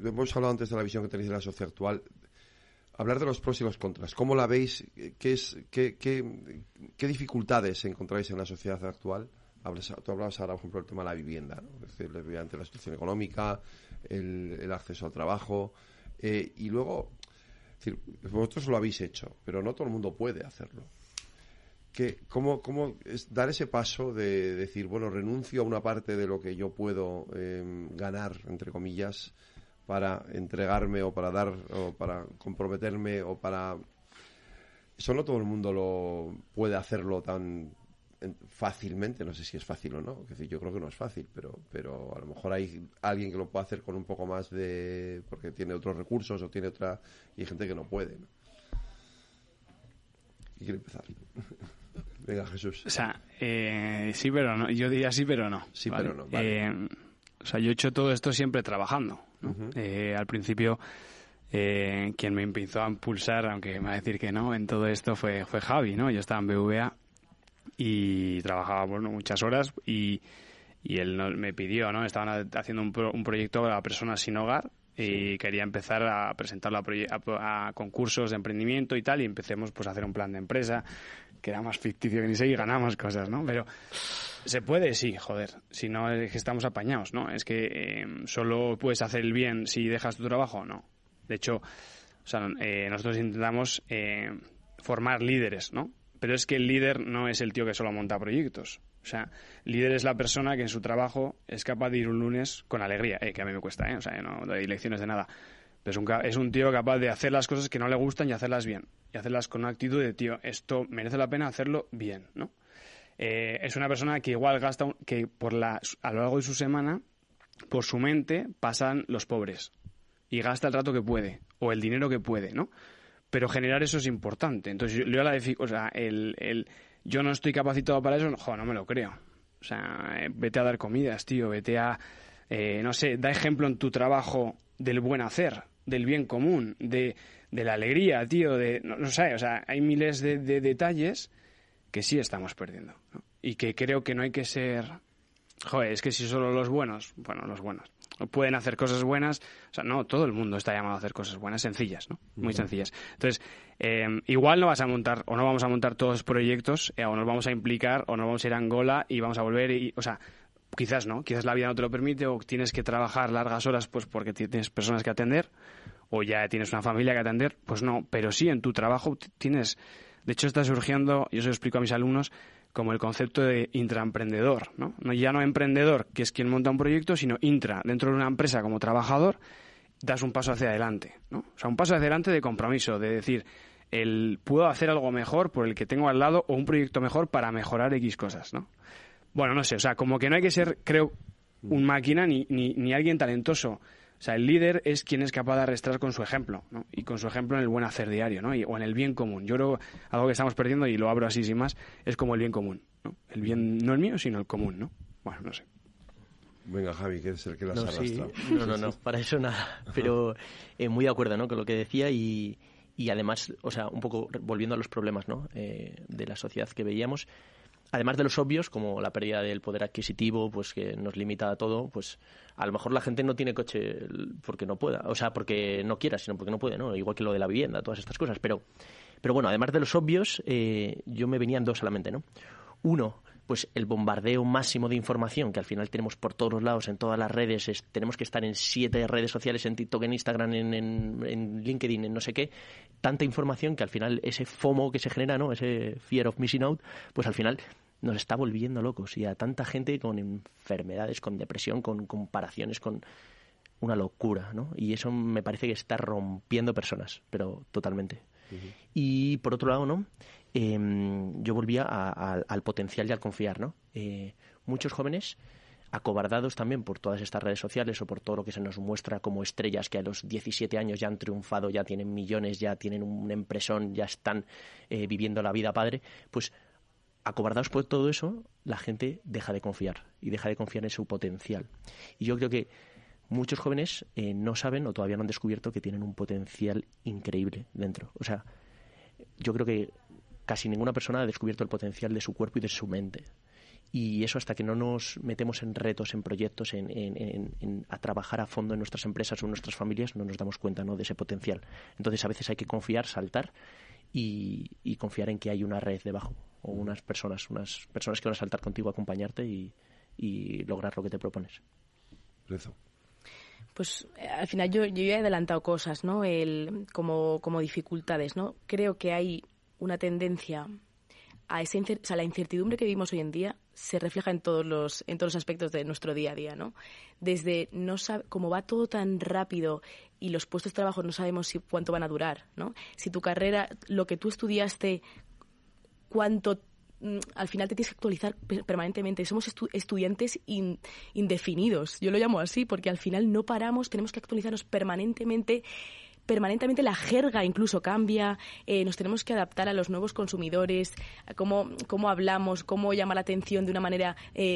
hemos hablado antes de la visión que tenéis de la sociedad actual, hablar de los pros y los contras. ¿Cómo la veis? ¿Qué dificultades encontráis en la sociedad actual? Tú hablabas ahora, por ejemplo, del tema de la vivienda, ¿no? Es decir, la situación económica, el acceso al trabajo, y luego Es decir, vosotros lo habéis hecho, pero no todo el mundo puede hacerlo. ¿Cómo es dar ese paso de decir, bueno, renuncio a una parte de lo que yo puedo ganar, entre comillas, para entregarme o para dar o para comprometerme o para... Eso no todo el mundo lo puede hacerlo tan fácilmente, no sé si es fácil o no, es decir, yo creo que no es fácil, pero a lo mejor hay alguien que lo puede hacer con un poco más de... porque tiene otros recursos o tiene otra... y hay gente que no puede, ¿no? ¿Quién quiere empezar? Venga, Jesús. O sea, sí pero no, yo diría sí pero no. Sí, ¿vale? pero no, vale. O sea, yo he hecho todo esto siempre trabajando, ¿no? Uh-huh. Al principio, quien me empezó a impulsar, aunque me va a decir que no, en todo esto fue Javi, ¿no? Yo estaba en BVA y trabajaba, bueno, muchas horas y él me pidió, ¿no? Estaban haciendo un proyecto para personas sin hogar y quería empezar a presentarlo a concursos de emprendimiento y tal, y empecemos pues a hacer un plan de empresa que era más ficticio que ni sé y ganamos cosas, ¿no? Pero se puede, sí, joder, si no es que estamos apañados, ¿no? Es que solo puedes hacer el bien si dejas tu trabajo, no. De hecho, o sea, nosotros intentamos formar líderes, ¿no? Pero es que el líder no es el tío que solo monta proyectos. O sea, líder es la persona que en su trabajo es capaz de ir un lunes con alegría, que a mí me cuesta, o sea, no doy lecciones de nada. Pero es un tío capaz de hacer las cosas que no le gustan y hacerlas bien. Y hacerlas con una actitud de, tío, esto merece la pena hacerlo bien, ¿no? Es una persona que igual gasta, que a lo largo de su semana, por su mente, pasan los pobres. Y gasta el rato que puede, o el dinero que puede, ¿no? Pero generar eso es importante. Entonces, yo no estoy capacitado para eso, no me lo creo. O sea, vete a dar comidas, tío, vete a, no sé, da ejemplo en tu trabajo del buen hacer, del bien común, de la alegría, tío, no sé, o sea, hay miles de detalles que sí estamos perdiendo, ¿no? Y que creo que no hay que ser... Joder, es que si solo los buenos pueden hacer cosas buenas, o sea, no, todo el mundo está llamado a hacer cosas buenas, sencillas, ¿no? Muy sencillas. Entonces, igual no vamos a montar todos los proyectos, o nos vamos a implicar, o nos vamos a ir a Angola y vamos a volver, o sea, quizás no, quizás la vida no te lo permite, o tienes que trabajar largas horas pues porque tienes personas que atender, o ya tienes una familia que atender, pues no, pero sí en tu trabajo tienes... De hecho, está surgiendo, yo se lo explico a mis alumnos, como el concepto de intraemprendedor, ¿no? Ya no emprendedor, que es quien monta un proyecto, sino intra, dentro de una empresa como trabajador, das un paso hacia adelante, ¿no? O sea, un paso hacia adelante de compromiso, de decir, puedo hacer algo mejor por el que tengo al lado o un proyecto mejor para mejorar X cosas, ¿no? Bueno, no sé, o sea, como que no hay que ser, creo, un máquina ni alguien talentoso. O sea, el líder es quien es capaz de arrastrar con su ejemplo, ¿no? Y con su ejemplo en el buen hacer diario, ¿no? O en el bien común. Yo creo algo que estamos perdiendo, y lo abro así sin más, es como el bien común, ¿no? El bien no el mío, sino el común, ¿no? Bueno, no sé. Venga, Javi, que es el que las arrastra. No, para eso nada. Pero muy de acuerdo, ¿no? Con lo que decía y además, o sea, un poco volviendo a los problemas, ¿no? De la sociedad que veíamos. Además de los obvios, como la pérdida del poder adquisitivo, pues que nos limita a todo, pues a lo mejor la gente no tiene coche porque no pueda, o sea, porque no quiera, sino porque no puede, ¿no? Igual que lo de la vivienda, todas estas cosas. Pero bueno, además de los obvios, yo me venían dos a la mente, ¿no? Uno, pues el bombardeo máximo de información que al final tenemos por todos los lados, en todas las redes, tenemos que estar en 7 redes sociales, en TikTok, en Instagram, en LinkedIn, en no sé qué, tanta información que al final ese FOMO que se genera, ¿no? Ese fear of missing out, pues al final nos está volviendo locos, y a tanta gente con enfermedades, con depresión, con comparaciones, con una locura, ¿no? Y eso me parece que está rompiendo personas, pero totalmente. Uh-huh. Y por otro lado, ¿no? Yo volvía al potencial y al confiar, ¿no? Muchos jóvenes acobardados también por todas estas redes sociales o por todo lo que se nos muestra como estrellas que a los 17 años ya han triunfado, ya tienen millones, ya tienen un empresón, ya están viviendo la vida padre, pues acobardados por todo eso, la gente deja de confiar y deja de confiar en su potencial. Y yo creo que muchos jóvenes no saben o todavía no han descubierto que tienen un potencial increíble dentro. O sea, yo creo que casi ninguna persona ha descubierto el potencial de su cuerpo y de su mente. Y eso hasta que no nos metemos en retos, en proyectos, a trabajar a fondo en nuestras empresas o en nuestras familias, no nos damos cuenta, ¿no?, de ese potencial. Entonces a veces hay que confiar, saltar y confiar en que hay una red debajo o unas personas que van a saltar contigo a acompañarte y lograr lo que te propones. Rezo. Pues al final yo he adelantado cosas, ¿no? Como dificultades, ¿no? Creo que hay una tendencia a la incertidumbre que vivimos hoy en día se refleja en todos los aspectos de nuestro día a día, ¿no? Desde como va todo tan rápido y los puestos de trabajo no sabemos cuánto van a durar, ¿no? Si tu carrera, lo que tú estudiaste, cuánto al final te tienes que actualizar permanentemente. Somos estudiantes indefinidos. Yo lo llamo así porque al final no paramos, tenemos que actualizarnos permanentemente la jerga incluso cambia, nos tenemos que adaptar a los nuevos consumidores, a cómo hablamos, cómo llamar la atención de una manera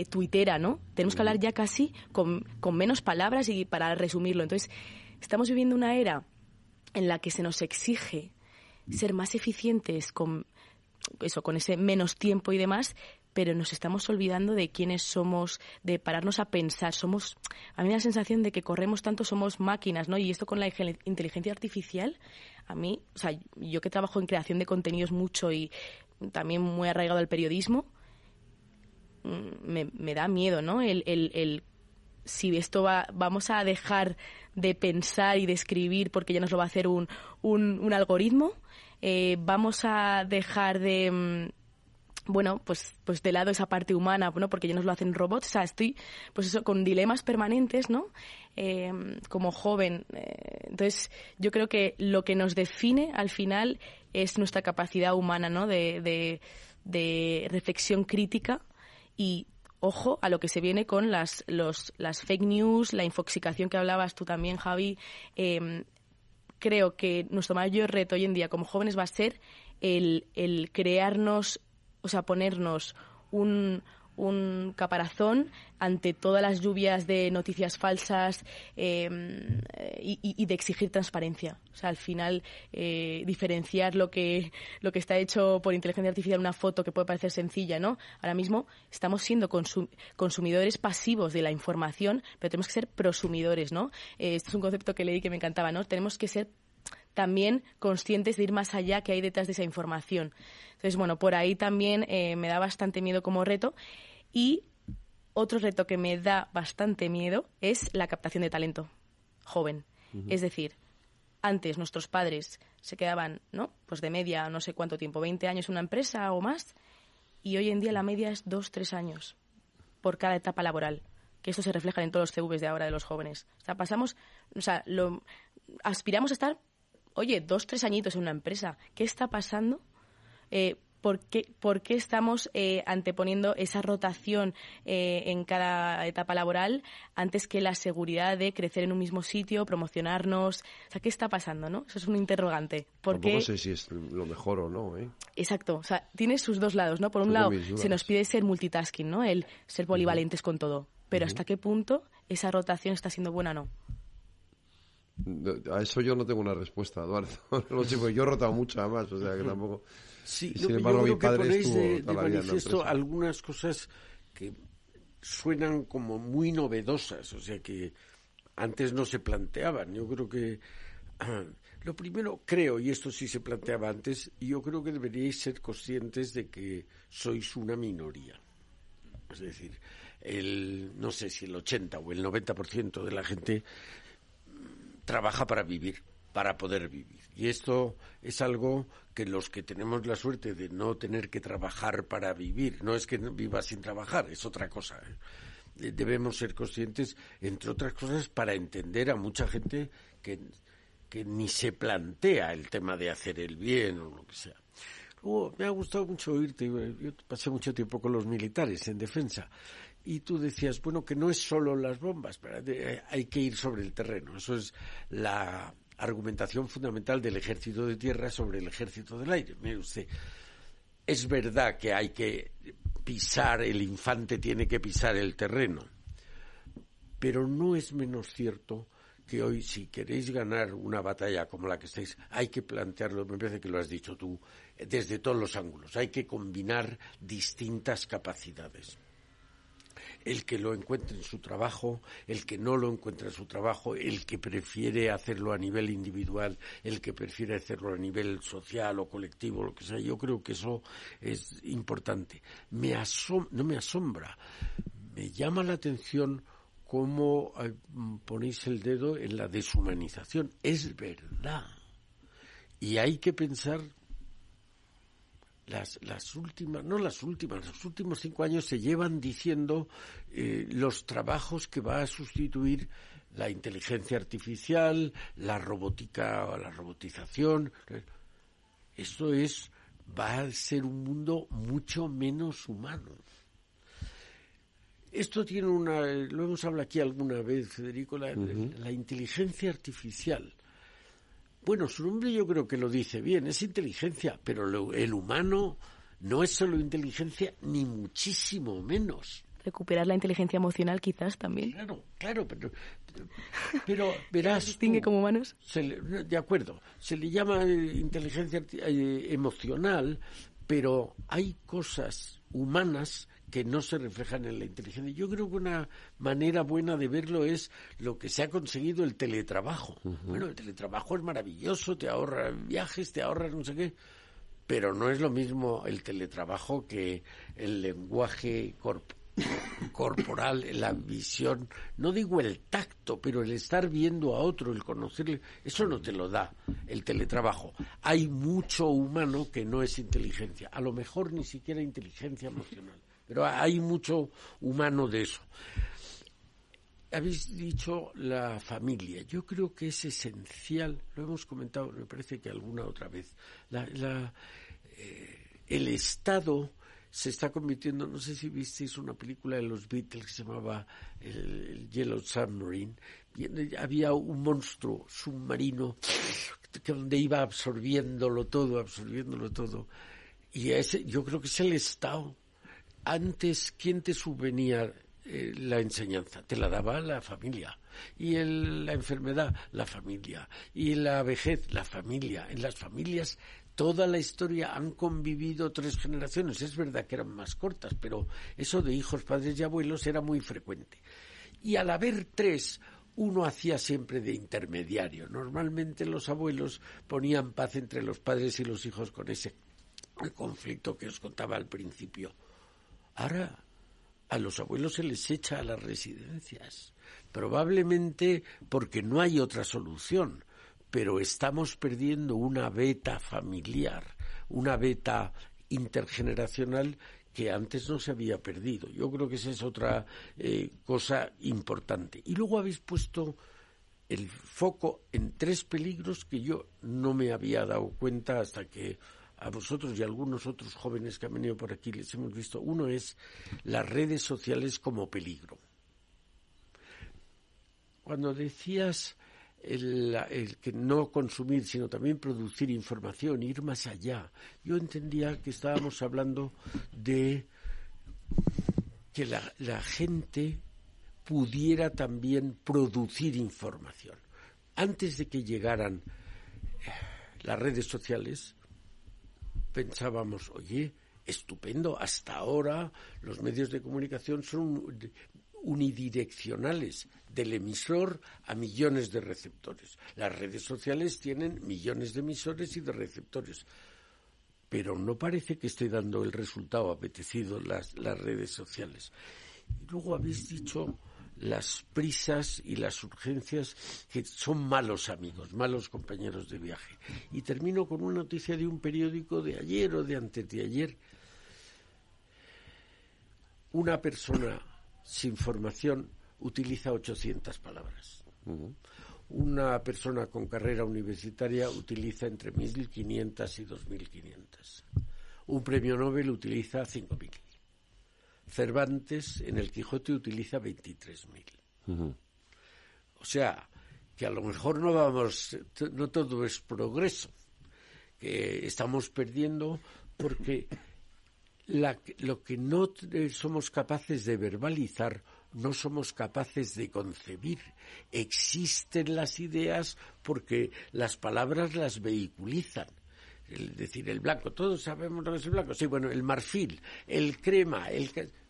tuitera, ¿no? Tenemos que hablar ya casi con menos palabras y para resumirlo. Entonces, estamos viviendo una era en la que se nos exige ser más eficientes con ese menos tiempo y demás, pero nos estamos olvidando de quiénes somos, de pararnos a pensar. A mí me da la sensación de que corremos tanto, somos máquinas, ¿no? Y esto con la inteligencia artificial, a mí, o sea, yo que trabajo en creación de contenidos mucho y también muy arraigado al periodismo, me da miedo, ¿no? Si esto vamos a dejar de pensar y de escribir porque ya nos lo va a hacer un algoritmo, vamos a dejar de pues de lado esa parte humana, ¿no? Porque ya nos lo hacen robots. O sea, estoy con dilemas permanentes, ¿no? Como joven. Entonces, yo creo que lo que nos define al final es nuestra capacidad humana, ¿no? De reflexión crítica y ojo a lo que se viene con las fake news, la infoxicación que hablabas tú también, Javi. Creo que nuestro mayor reto hoy en día como jóvenes va a ser el crearnos, o sea, ponernos un caparazón ante todas las lluvias de noticias falsas y de exigir transparencia. O sea, al final diferenciar lo que está hecho por inteligencia artificial, una foto que puede parecer sencilla, ¿no? Ahora mismo estamos siendo consumidores pasivos de la información, pero tenemos que ser prosumidores, ¿no? Esto es un concepto que leí que me encantaba, ¿no? Tenemos que ser también conscientes de ir más allá que hay detrás de esa información. Entonces, bueno, por ahí también me da bastante miedo como reto. Y otro reto que me da bastante miedo es la captación de talento joven. Uh-huh. Es decir, antes nuestros padres se quedaban, ¿no? Pues de media, no sé cuánto tiempo, 20 años en una empresa o más, y hoy en día la media es 2-3 años por cada etapa laboral. Que esto se refleja en todos los CVs de ahora de los jóvenes. O sea, aspiramos a estar 2-3 añitos en una empresa. ¿Qué está pasando? ¿Por qué estamos anteponiendo esa rotación en cada etapa laboral antes que la seguridad de crecer en un mismo sitio, promocionarnos? O sea, ¿qué está pasando, no? Eso es un interrogante. Tampoco sé si es lo mejor o no, ¿eh? Exacto. O sea, tiene sus dos lados, ¿no? Por un lado, se nos pide ser multitasking, ¿no? El ser polivalentes con todo. Pero ¿hasta qué punto esa rotación está siendo buena o no? A eso yo no tengo una respuesta, Eduardo. No sé, porque yo he rotado mucho además, o sea que tampoco... Sí, sin embargo, mi padre ponéis de manifiesto algunas cosas que suenan como muy novedosas, o sea que antes no se planteaban. Yo creo que lo primero, y esto sí se planteaba antes, yo creo que deberíais ser conscientes de que sois una minoría. Es decir, no sé si el 80 o el 90% de la gente trabaja para vivir, para poder vivir. Y esto es algo que los que tenemos la suerte de no tener que trabajar para vivir, no es que viva sin trabajar, es otra cosa. Debemos ser conscientes, entre otras cosas, para entender a mucha gente que ni se plantea el tema de hacer el bien o lo que sea. Luego, me ha gustado mucho oírte, yo pasé mucho tiempo con los militares en defensa. Y tú decías, bueno, que no es solo las bombas, pero hay que ir sobre el terreno. Eso es la argumentación fundamental del ejército de tierra sobre el ejército del aire. Mire usted, es verdad que hay que pisar, el infante tiene que pisar el terreno, pero no es menos cierto que hoy, si queréis ganar una batalla como la que estáis, hay que plantearlo, me parece que lo has dicho tú, desde todos los ángulos. Hay que combinar distintas capacidades. El que lo encuentre en su trabajo, el que no lo encuentra en su trabajo, el que prefiere hacerlo a nivel individual, el que prefiere hacerlo a nivel social o colectivo, lo que sea. Yo creo que eso es importante. No me asombra, me llama la atención cómo ponéis el dedo en la deshumanización. Es verdad. Y hay que pensar, los últimos 5 años se llevan diciendo los trabajos que va a sustituir la inteligencia artificial, la robótica o la robotización. Esto va a ser un mundo mucho menos humano. Esto tiene lo hemos hablado aquí alguna vez, Federico, la inteligencia artificial. Bueno, su nombre yo creo que lo dice bien, es inteligencia, pero el humano no es solo inteligencia, ni muchísimo menos. Recuperar la inteligencia emocional quizás también. Claro, pero verás... ¿Se distingue como humanos? De acuerdo, se le llama inteligencia emocional, pero hay cosas humanas que no se reflejan en la inteligencia. Yo creo que una manera buena de verlo es lo que se ha conseguido el teletrabajo. Bueno, el teletrabajo es maravilloso, te ahorra viajes, te ahorra no sé qué, pero no es lo mismo el teletrabajo que el lenguaje corporal, la visión, no digo el tacto, pero el estar viendo a otro, el conocerle, eso no te lo da el teletrabajo. Hay mucho humano que no es inteligencia, a lo mejor ni siquiera inteligencia emocional, pero hay mucho humano de eso. Habéis dicho la familia, yo creo que es esencial, lo hemos comentado, me parece que alguna otra vez, el Estado se está convirtiendo, no sé si visteis una película de los Beatles que se llamaba el Yellow Submarine, había un monstruo submarino donde iba absorbiéndolo todo, y yo creo que es el Estado. Antes, ¿quién te subvenía la enseñanza? Te la daba la familia. Y la enfermedad, la familia. Y la vejez, la familia. En las familias toda la historia han convivido 3 generaciones. Es verdad que eran más cortas, pero eso de hijos, padres y abuelos era muy frecuente. Y al haber 3, uno hacía siempre de intermediario. Normalmente los abuelos ponían paz entre los padres y los hijos con ese conflicto que os contaba al principio. Ahora a los abuelos se les echa a las residencias, probablemente porque no hay otra solución. Pero estamos perdiendo una beta familiar, una beta intergeneracional que antes no se había perdido. Yo creo que esa es otra cosa importante. Y luego habéis puesto el foco en 3 peligros que yo no me había dado cuenta hasta que a vosotros y a algunos otros jóvenes que han venido por aquí les hemos visto. Uno es las redes sociales como peligro. Cuando decías el que no consumir, sino también producir información, ir más allá. Yo entendía que estábamos hablando de que la gente pudiera también producir información. Antes de que llegaran las redes sociales, pensábamos, oye, estupendo, hasta ahora los medios de comunicación son unidireccionales, del emisor a millones de receptores. Las redes sociales tienen millones de emisores y de receptores, pero no parece que esté dando el resultado apetecido las redes sociales. Y luego habéis dicho las prisas y las urgencias, que son malos amigos, malos compañeros de viaje. Y termino con una noticia de un periódico de ayer o de antes de ayer. Una persona sin formación utiliza 800 palabras. Una persona con carrera universitaria utiliza entre 1.500 y 2.500. Un premio Nobel utiliza 5.000. Cervantes en el Quijote utiliza 23.000. O sea, que a lo mejor no todo es progreso, que estamos perdiendo porque lo que no somos capaces de verbalizar, no somos capaces de concebir. Existen las ideas porque las palabras las vehiculizan. Es decir, el blanco, todos sabemos lo que es el blanco. Sí, bueno, el marfil, el crema,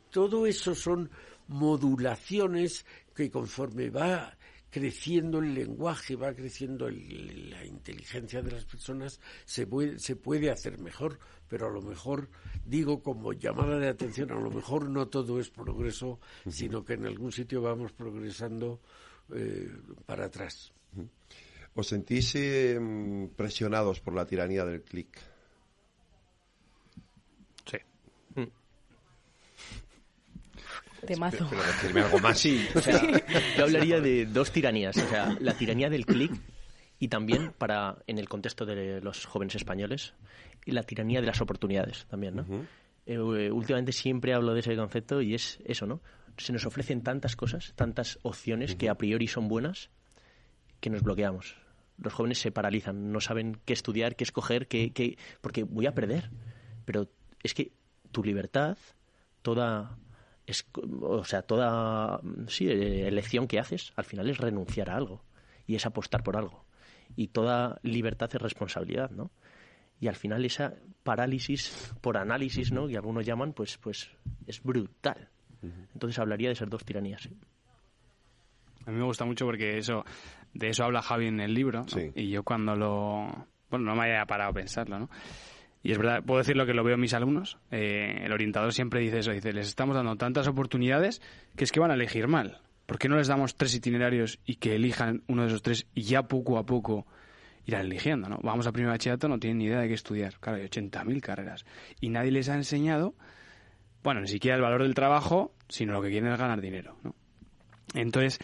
todo eso son modulaciones que conforme va creciendo el lenguaje, va creciendo la inteligencia, inteligencia de las personas se puede hacer mejor, pero a lo mejor, digo como llamada de atención, a lo mejor no todo es progreso, sino que en algún sitio vamos progresando para atrás. ¿Os sentís presionados por la tiranía del clic? Sí. Temazo. Pero decirme algo más, sí. O sea, yo hablaría de dos tiranías. O sea, la tiranía del clic y también, en el contexto de los jóvenes españoles, y la tiranía de las oportunidades también, ¿no? Últimamente siempre hablo de ese concepto y es eso, ¿no? Se nos ofrecen tantas cosas, tantas opciones que a priori son buenas, que nos bloqueamos. Los jóvenes se paralizan, no saben qué estudiar, qué escoger, porque voy a perder. Pero es que tu libertad, toda elección que haces, al final es renunciar a algo y es apostar por algo. Y toda libertad es responsabilidad, ¿no? Y al final esa parálisis por análisis, ¿no?, que algunos llaman, pues es brutal. Entonces hablaría de esas dos tiranías. ¿Sí? A mí me gusta mucho porque de eso habla Javi en el libro, ¿no? Sí. Y yo cuando no me había parado a pensarlo, ¿no? Y es verdad, puedo decir lo que lo veo en mis alumnos. El orientador siempre dice eso, les estamos dando tantas oportunidades que es que van a elegir mal. ¿Por qué no les damos 3 itinerarios y que elijan uno de esos 3 y ya poco a poco irán eligiendo, ¿no? Vamos a primer bachillerato, no tienen ni idea de qué estudiar. Claro, hay 80.000 carreras. Y nadie les ha enseñado, ni siquiera el valor del trabajo, sino lo que quieren es ganar dinero, ¿no? Entonces,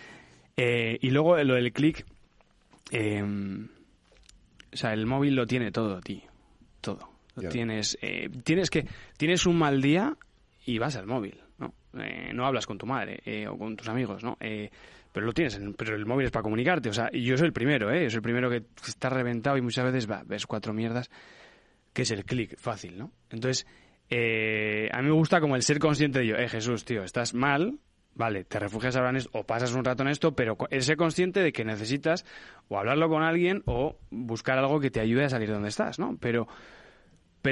y luego lo del clic, el móvil lo tiene todo, tío. Todo. Tienes un mal día y vas al móvil, ¿no? No hablas con tu madre o con tus amigos, ¿no? Pero lo tienes, pero el móvil es para comunicarte. O sea, y yo soy el primero, yo soy el primero que está reventado y muchas veces ves 4 mierdas, que es el clic fácil, ¿no? Entonces, a mí me gusta como el ser consciente de ello. Jesús, tío, estás mal, vale, te refugias ahora en esto o pasas un rato en esto, pero el ser consciente de que necesitas o hablarlo con alguien o buscar algo que te ayude a salir de donde estás, ¿no? Pero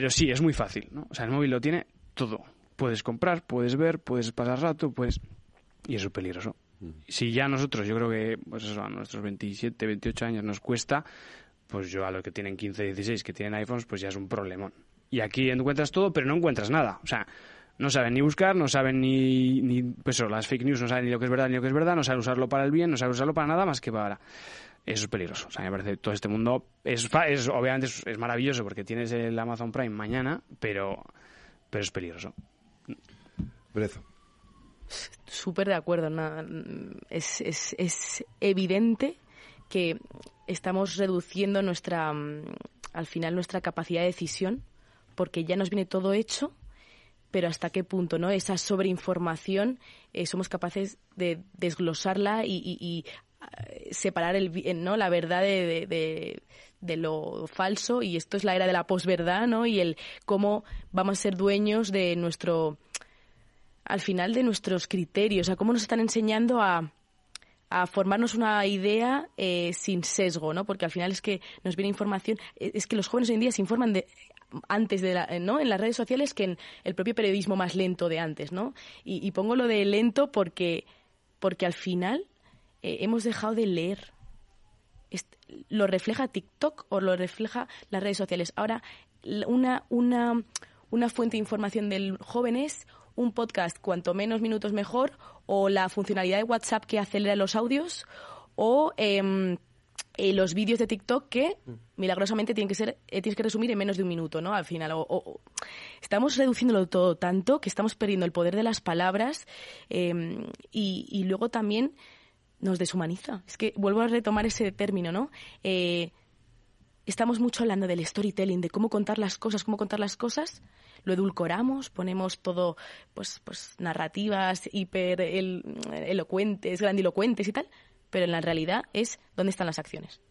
sí, es muy fácil, ¿no? O sea, el móvil lo tiene todo. Puedes comprar, puedes ver, puedes pasar rato, y eso es peligroso. Si ya nosotros, yo creo que a nuestros 27, 28 años nos cuesta, pues yo a los que tienen 15, 16, que tienen iPhones, pues ya es un problemón. Y aquí encuentras todo, pero no encuentras nada. O sea, no saben ni buscar, no saben ni las fake news, no saben ni lo que es verdad ni lo que es verdad, no saben usarlo para el bien, no saben usarlo para nada más que para... Eso es peligroso. O sea, me parece que todo este mundo obviamente es maravilloso porque tienes el Amazon Prime mañana, pero es peligroso. Brezo. Súper de acuerdo. Es evidente que estamos reduciendo al final nuestra capacidad de decisión porque ya nos viene todo hecho, pero hasta qué punto, ¿no? Esa sobreinformación somos capaces de desglosarla y separar la verdad de lo falso, y esto es la era de la posverdad, ¿no? Y el cómo vamos a ser dueños de al final de nuestros criterios, a cómo nos están enseñando a formarnos una idea sin sesgo, ¿no? Porque al final es que nos viene información, es que los jóvenes hoy en día se informan antes ¿no? En las redes sociales que en el propio periodismo más lento de antes, ¿no? Y pongo lo de lento porque al final hemos dejado de leer. ¿Lo refleja TikTok o lo refleja las redes sociales? Ahora, una fuente de información del joven es un podcast, cuanto menos minutos mejor, o la funcionalidad de WhatsApp que acelera los audios, o los vídeos de TikTok que milagrosamente tienes que resumir en menos de un minuto, ¿no? Al final, estamos reduciéndolo todo tanto que estamos perdiendo el poder de las palabras, y luego también nos deshumaniza. Es que vuelvo a retomar ese término, ¿no? Estamos mucho hablando del storytelling, de cómo contar las cosas, lo edulcoramos, ponemos todo, pues narrativas hiper elocuentes, grandilocuentes y tal, pero en la realidad es dónde están las acciones.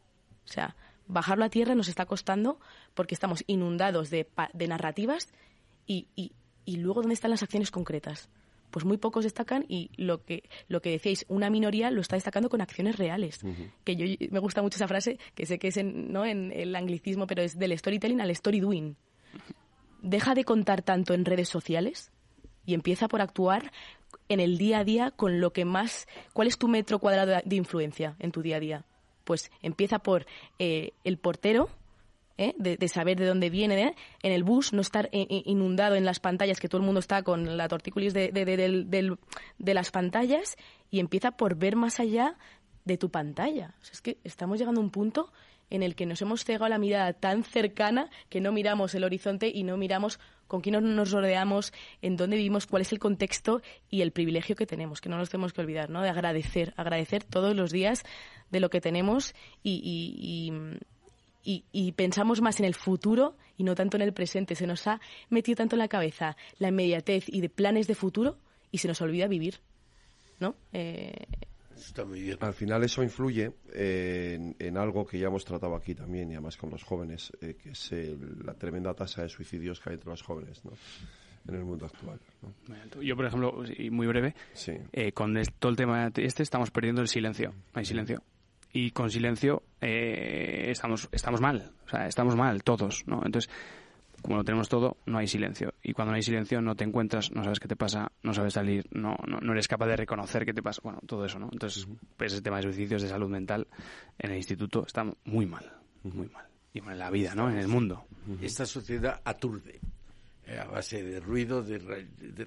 O sea, bajarlo a tierra nos está costando porque estamos inundados de narrativas y luego dónde están las acciones concretas. Pues muy pocos destacan, y lo que decíais, una minoría lo está destacando con acciones reales. Uh-huh. Que me gusta mucho esa frase, que sé que es en el anglicismo, pero es del storytelling al story doing. Deja de contar tanto en redes sociales y empieza por actuar en el día a día con lo que más... ¿Cuál es tu metro cuadrado de influencia en tu día a día? Pues empieza por el portero, de saber de dónde viene, en el bus, no estar inundado en las pantallas, que todo el mundo está con la tortícolis de las pantallas, y empieza por ver más allá de tu pantalla. O sea, es que estamos llegando a un punto en el que nos hemos cegado la mirada tan cercana que no miramos el horizonte y no miramos con quién nos rodeamos, en dónde vivimos, cuál es el contexto y el privilegio que tenemos, que no nos tenemos que olvidar, ¿no? De agradecer todos los días de lo que tenemos y pensamos más en el futuro y no tanto en el presente. Se nos ha metido tanto en la cabeza la inmediatez y de planes de futuro y se nos olvida vivir, ¿no? Está muy bien. Al final eso influye en algo que ya hemos tratado aquí también, y además con los jóvenes, que es la tremenda tasa de suicidios que hay entre los jóvenes, ¿no? En el mundo actual, ¿no? Yo, por ejemplo, y muy breve, sí. Con todo el tema estamos perdiendo el silencio. Hay silencio. Y con silencio estamos mal. O sea, estamos mal todos, ¿no? Entonces, como lo tenemos todo, no hay silencio. Y cuando no hay silencio no te encuentras, no sabes qué te pasa, no sabes salir, no eres capaz de reconocer qué te pasa. Bueno, todo eso, ¿no? Entonces, pues ese tema de suicidios, de salud mental, en el instituto está muy mal, muy mal. Y en la vida, ¿no? En el mundo. Esta sociedad aturde. A base de ruido, de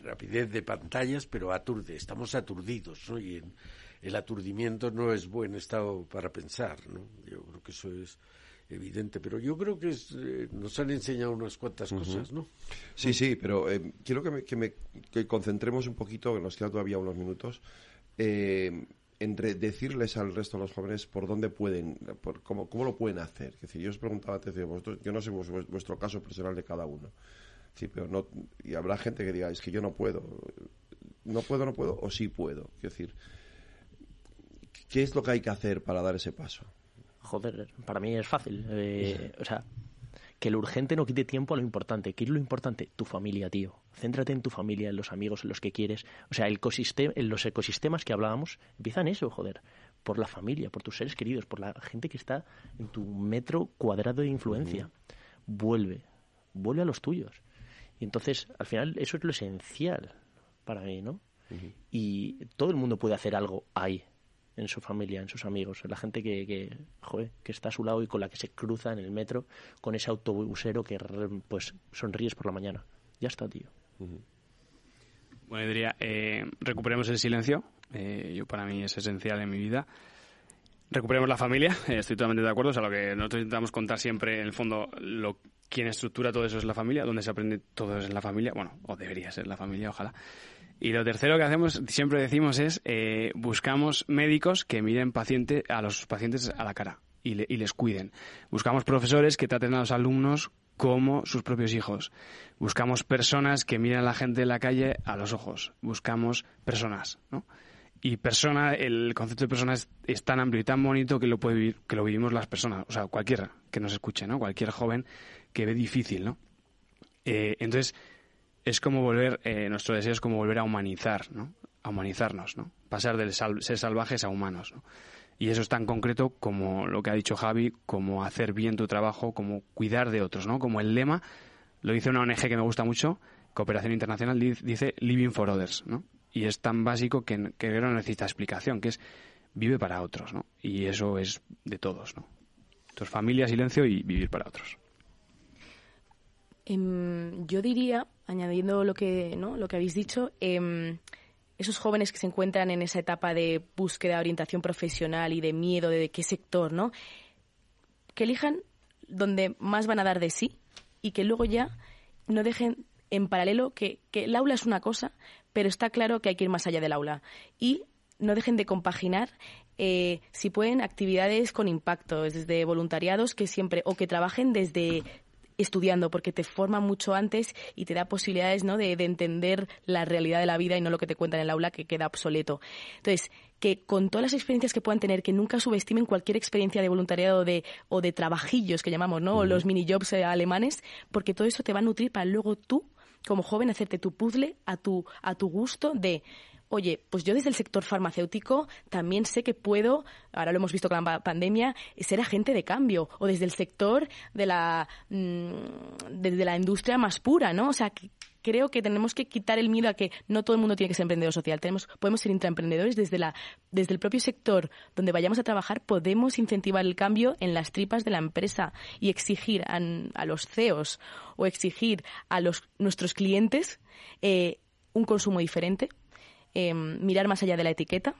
rapidez, de pantallas, pero aturde. Estamos aturdidos, ¿no? Y el aturdimiento no es buen estado para pensar, ¿no? Yo creo que eso es evidente, pero yo creo que nos han enseñado unas cuantas cosas, ¿no? Sí, pero quiero que concentremos un poquito, que nos quedan todavía unos minutos, en decirles al resto de los jóvenes por dónde pueden, cómo lo pueden hacer. Es decir, yo os preguntaba antes de vosotros, yo no sé vuestro caso personal de cada uno, sí, pero no, y habrá gente que diga, es que yo no puedo, o sí puedo. Es decir, ¿qué es lo que hay que hacer para dar ese paso? Joder, para mí es fácil. O sea, que lo urgente no quite tiempo a lo importante. ¿Qué es lo importante? Tu familia, tío. Céntrate en tu familia, en los amigos, en los que quieres. O sea, en los ecosistemas que hablábamos, empiezan eso, joder. Por la familia, por tus seres queridos, por la gente que está en tu metro cuadrado de influencia. Vuelve a los tuyos. Y entonces, al final, eso es lo esencial para mí, ¿no? Y todo el mundo puede hacer algo ahí, en su familia, en sus amigos, en la gente que está a su lado y con la que se cruza en el metro, con ese autobusero que pues sonríes por la mañana. Ya está, tío. Bueno, yo diría, recuperemos el silencio. Para mí es esencial en mi vida. Recuperemos la familia, estoy totalmente de acuerdo. O sea, lo que nosotros intentamos contar siempre, en el fondo, quien estructura todo eso es la familia, donde se aprende todo eso es la familia, bueno, o debería ser la familia, ojalá. Y lo tercero que hacemos, siempre decimos, es buscamos médicos que miren a los pacientes a la cara y les cuiden. Buscamos profesores que traten a los alumnos como sus propios hijos. Buscamos personas que miren a la gente en la calle a los ojos. Buscamos personas, ¿no? Y el concepto de persona es tan amplio y tan bonito que lo vivimos las personas, o sea, cualquiera que nos escuche, ¿no? Cualquier joven que ve difícil, ¿no? Entonces, es como nuestro deseo es como volver a humanizar, ¿no? A humanizarnos, ¿no? Pasar del ser salvajes a humanos, ¿no? Y eso es tan concreto como lo que ha dicho Javi, como hacer bien tu trabajo, como cuidar de otros, ¿no? Como el lema, lo dice una ONG que me gusta mucho, Cooperación Internacional, dice Living for Others, ¿no? Y es tan básico que no necesita explicación, que es vive para otros, ¿no? Y eso es de todos, ¿no? Entonces, familia, silencio y vivir para otros. Yo diría, añadiendo lo que habéis dicho, esos jóvenes que se encuentran en esa etapa de búsqueda de orientación profesional y de miedo de qué sector, ¿no? Que elijan donde más van a dar de sí y que luego ya no dejen en paralelo que el aula es una cosa, pero está claro que hay que ir más allá del aula. Y no dejen de compaginar, si pueden, actividades con impacto, desde voluntariados que siempre, o que trabajen desde estudiando, porque te forma mucho antes y te da posibilidades, ¿no?, de entender la realidad de la vida y no lo que te cuentan en el aula, que queda obsoleto. Entonces, que con todas las experiencias que puedan tener, que nunca subestimen cualquier experiencia de voluntariado o de trabajillos que llamamos, ¿no?, o los mini-jobs alemanes, porque todo eso te va a nutrir para luego tú, como joven, hacerte tu puzzle a tu gusto de, oye, pues yo desde el sector farmacéutico también sé que puedo, ahora lo hemos visto con la pandemia, ser agente de cambio, o desde el sector desde la industria más pura, ¿no? O sea, creo que tenemos que quitar el miedo a que no todo el mundo tiene que ser emprendedor social. Podemos ser intraemprendedores desde el propio sector donde vayamos a trabajar. Podemos incentivar el cambio en las tripas de la empresa y exigir a los CEOs o exigir a nuestros clientes un consumo diferente, mirar más allá de la etiqueta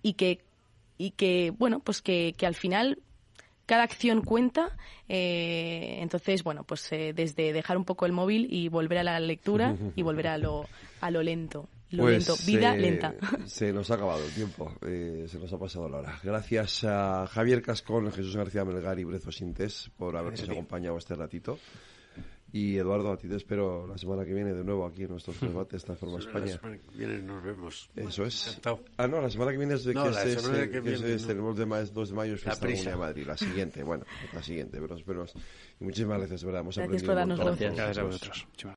y que bueno, pues que al final cada acción cuenta. Entonces, bueno, pues desde dejar un poco el móvil y volver a la lectura y volver a lo lento. Vida lenta. Se nos ha acabado el tiempo, se nos ha pasado la hora. Gracias a Javier Cascón, Jesús García Melgar y Brezo Sintes por habernos acompañado este ratito. Y Eduardo, a ti te espero la semana que viene de nuevo aquí en nuestros debates Transforma España. La semana que viene nos vemos. Eso es. Encantado. No, la semana que viene es tenemos 2 de mayo, es fiesta de Madrid. La siguiente, pero espero. Y muchísimas gracias, ¿verdad? Hemos gracias por darnos voz. Gracias a vosotros.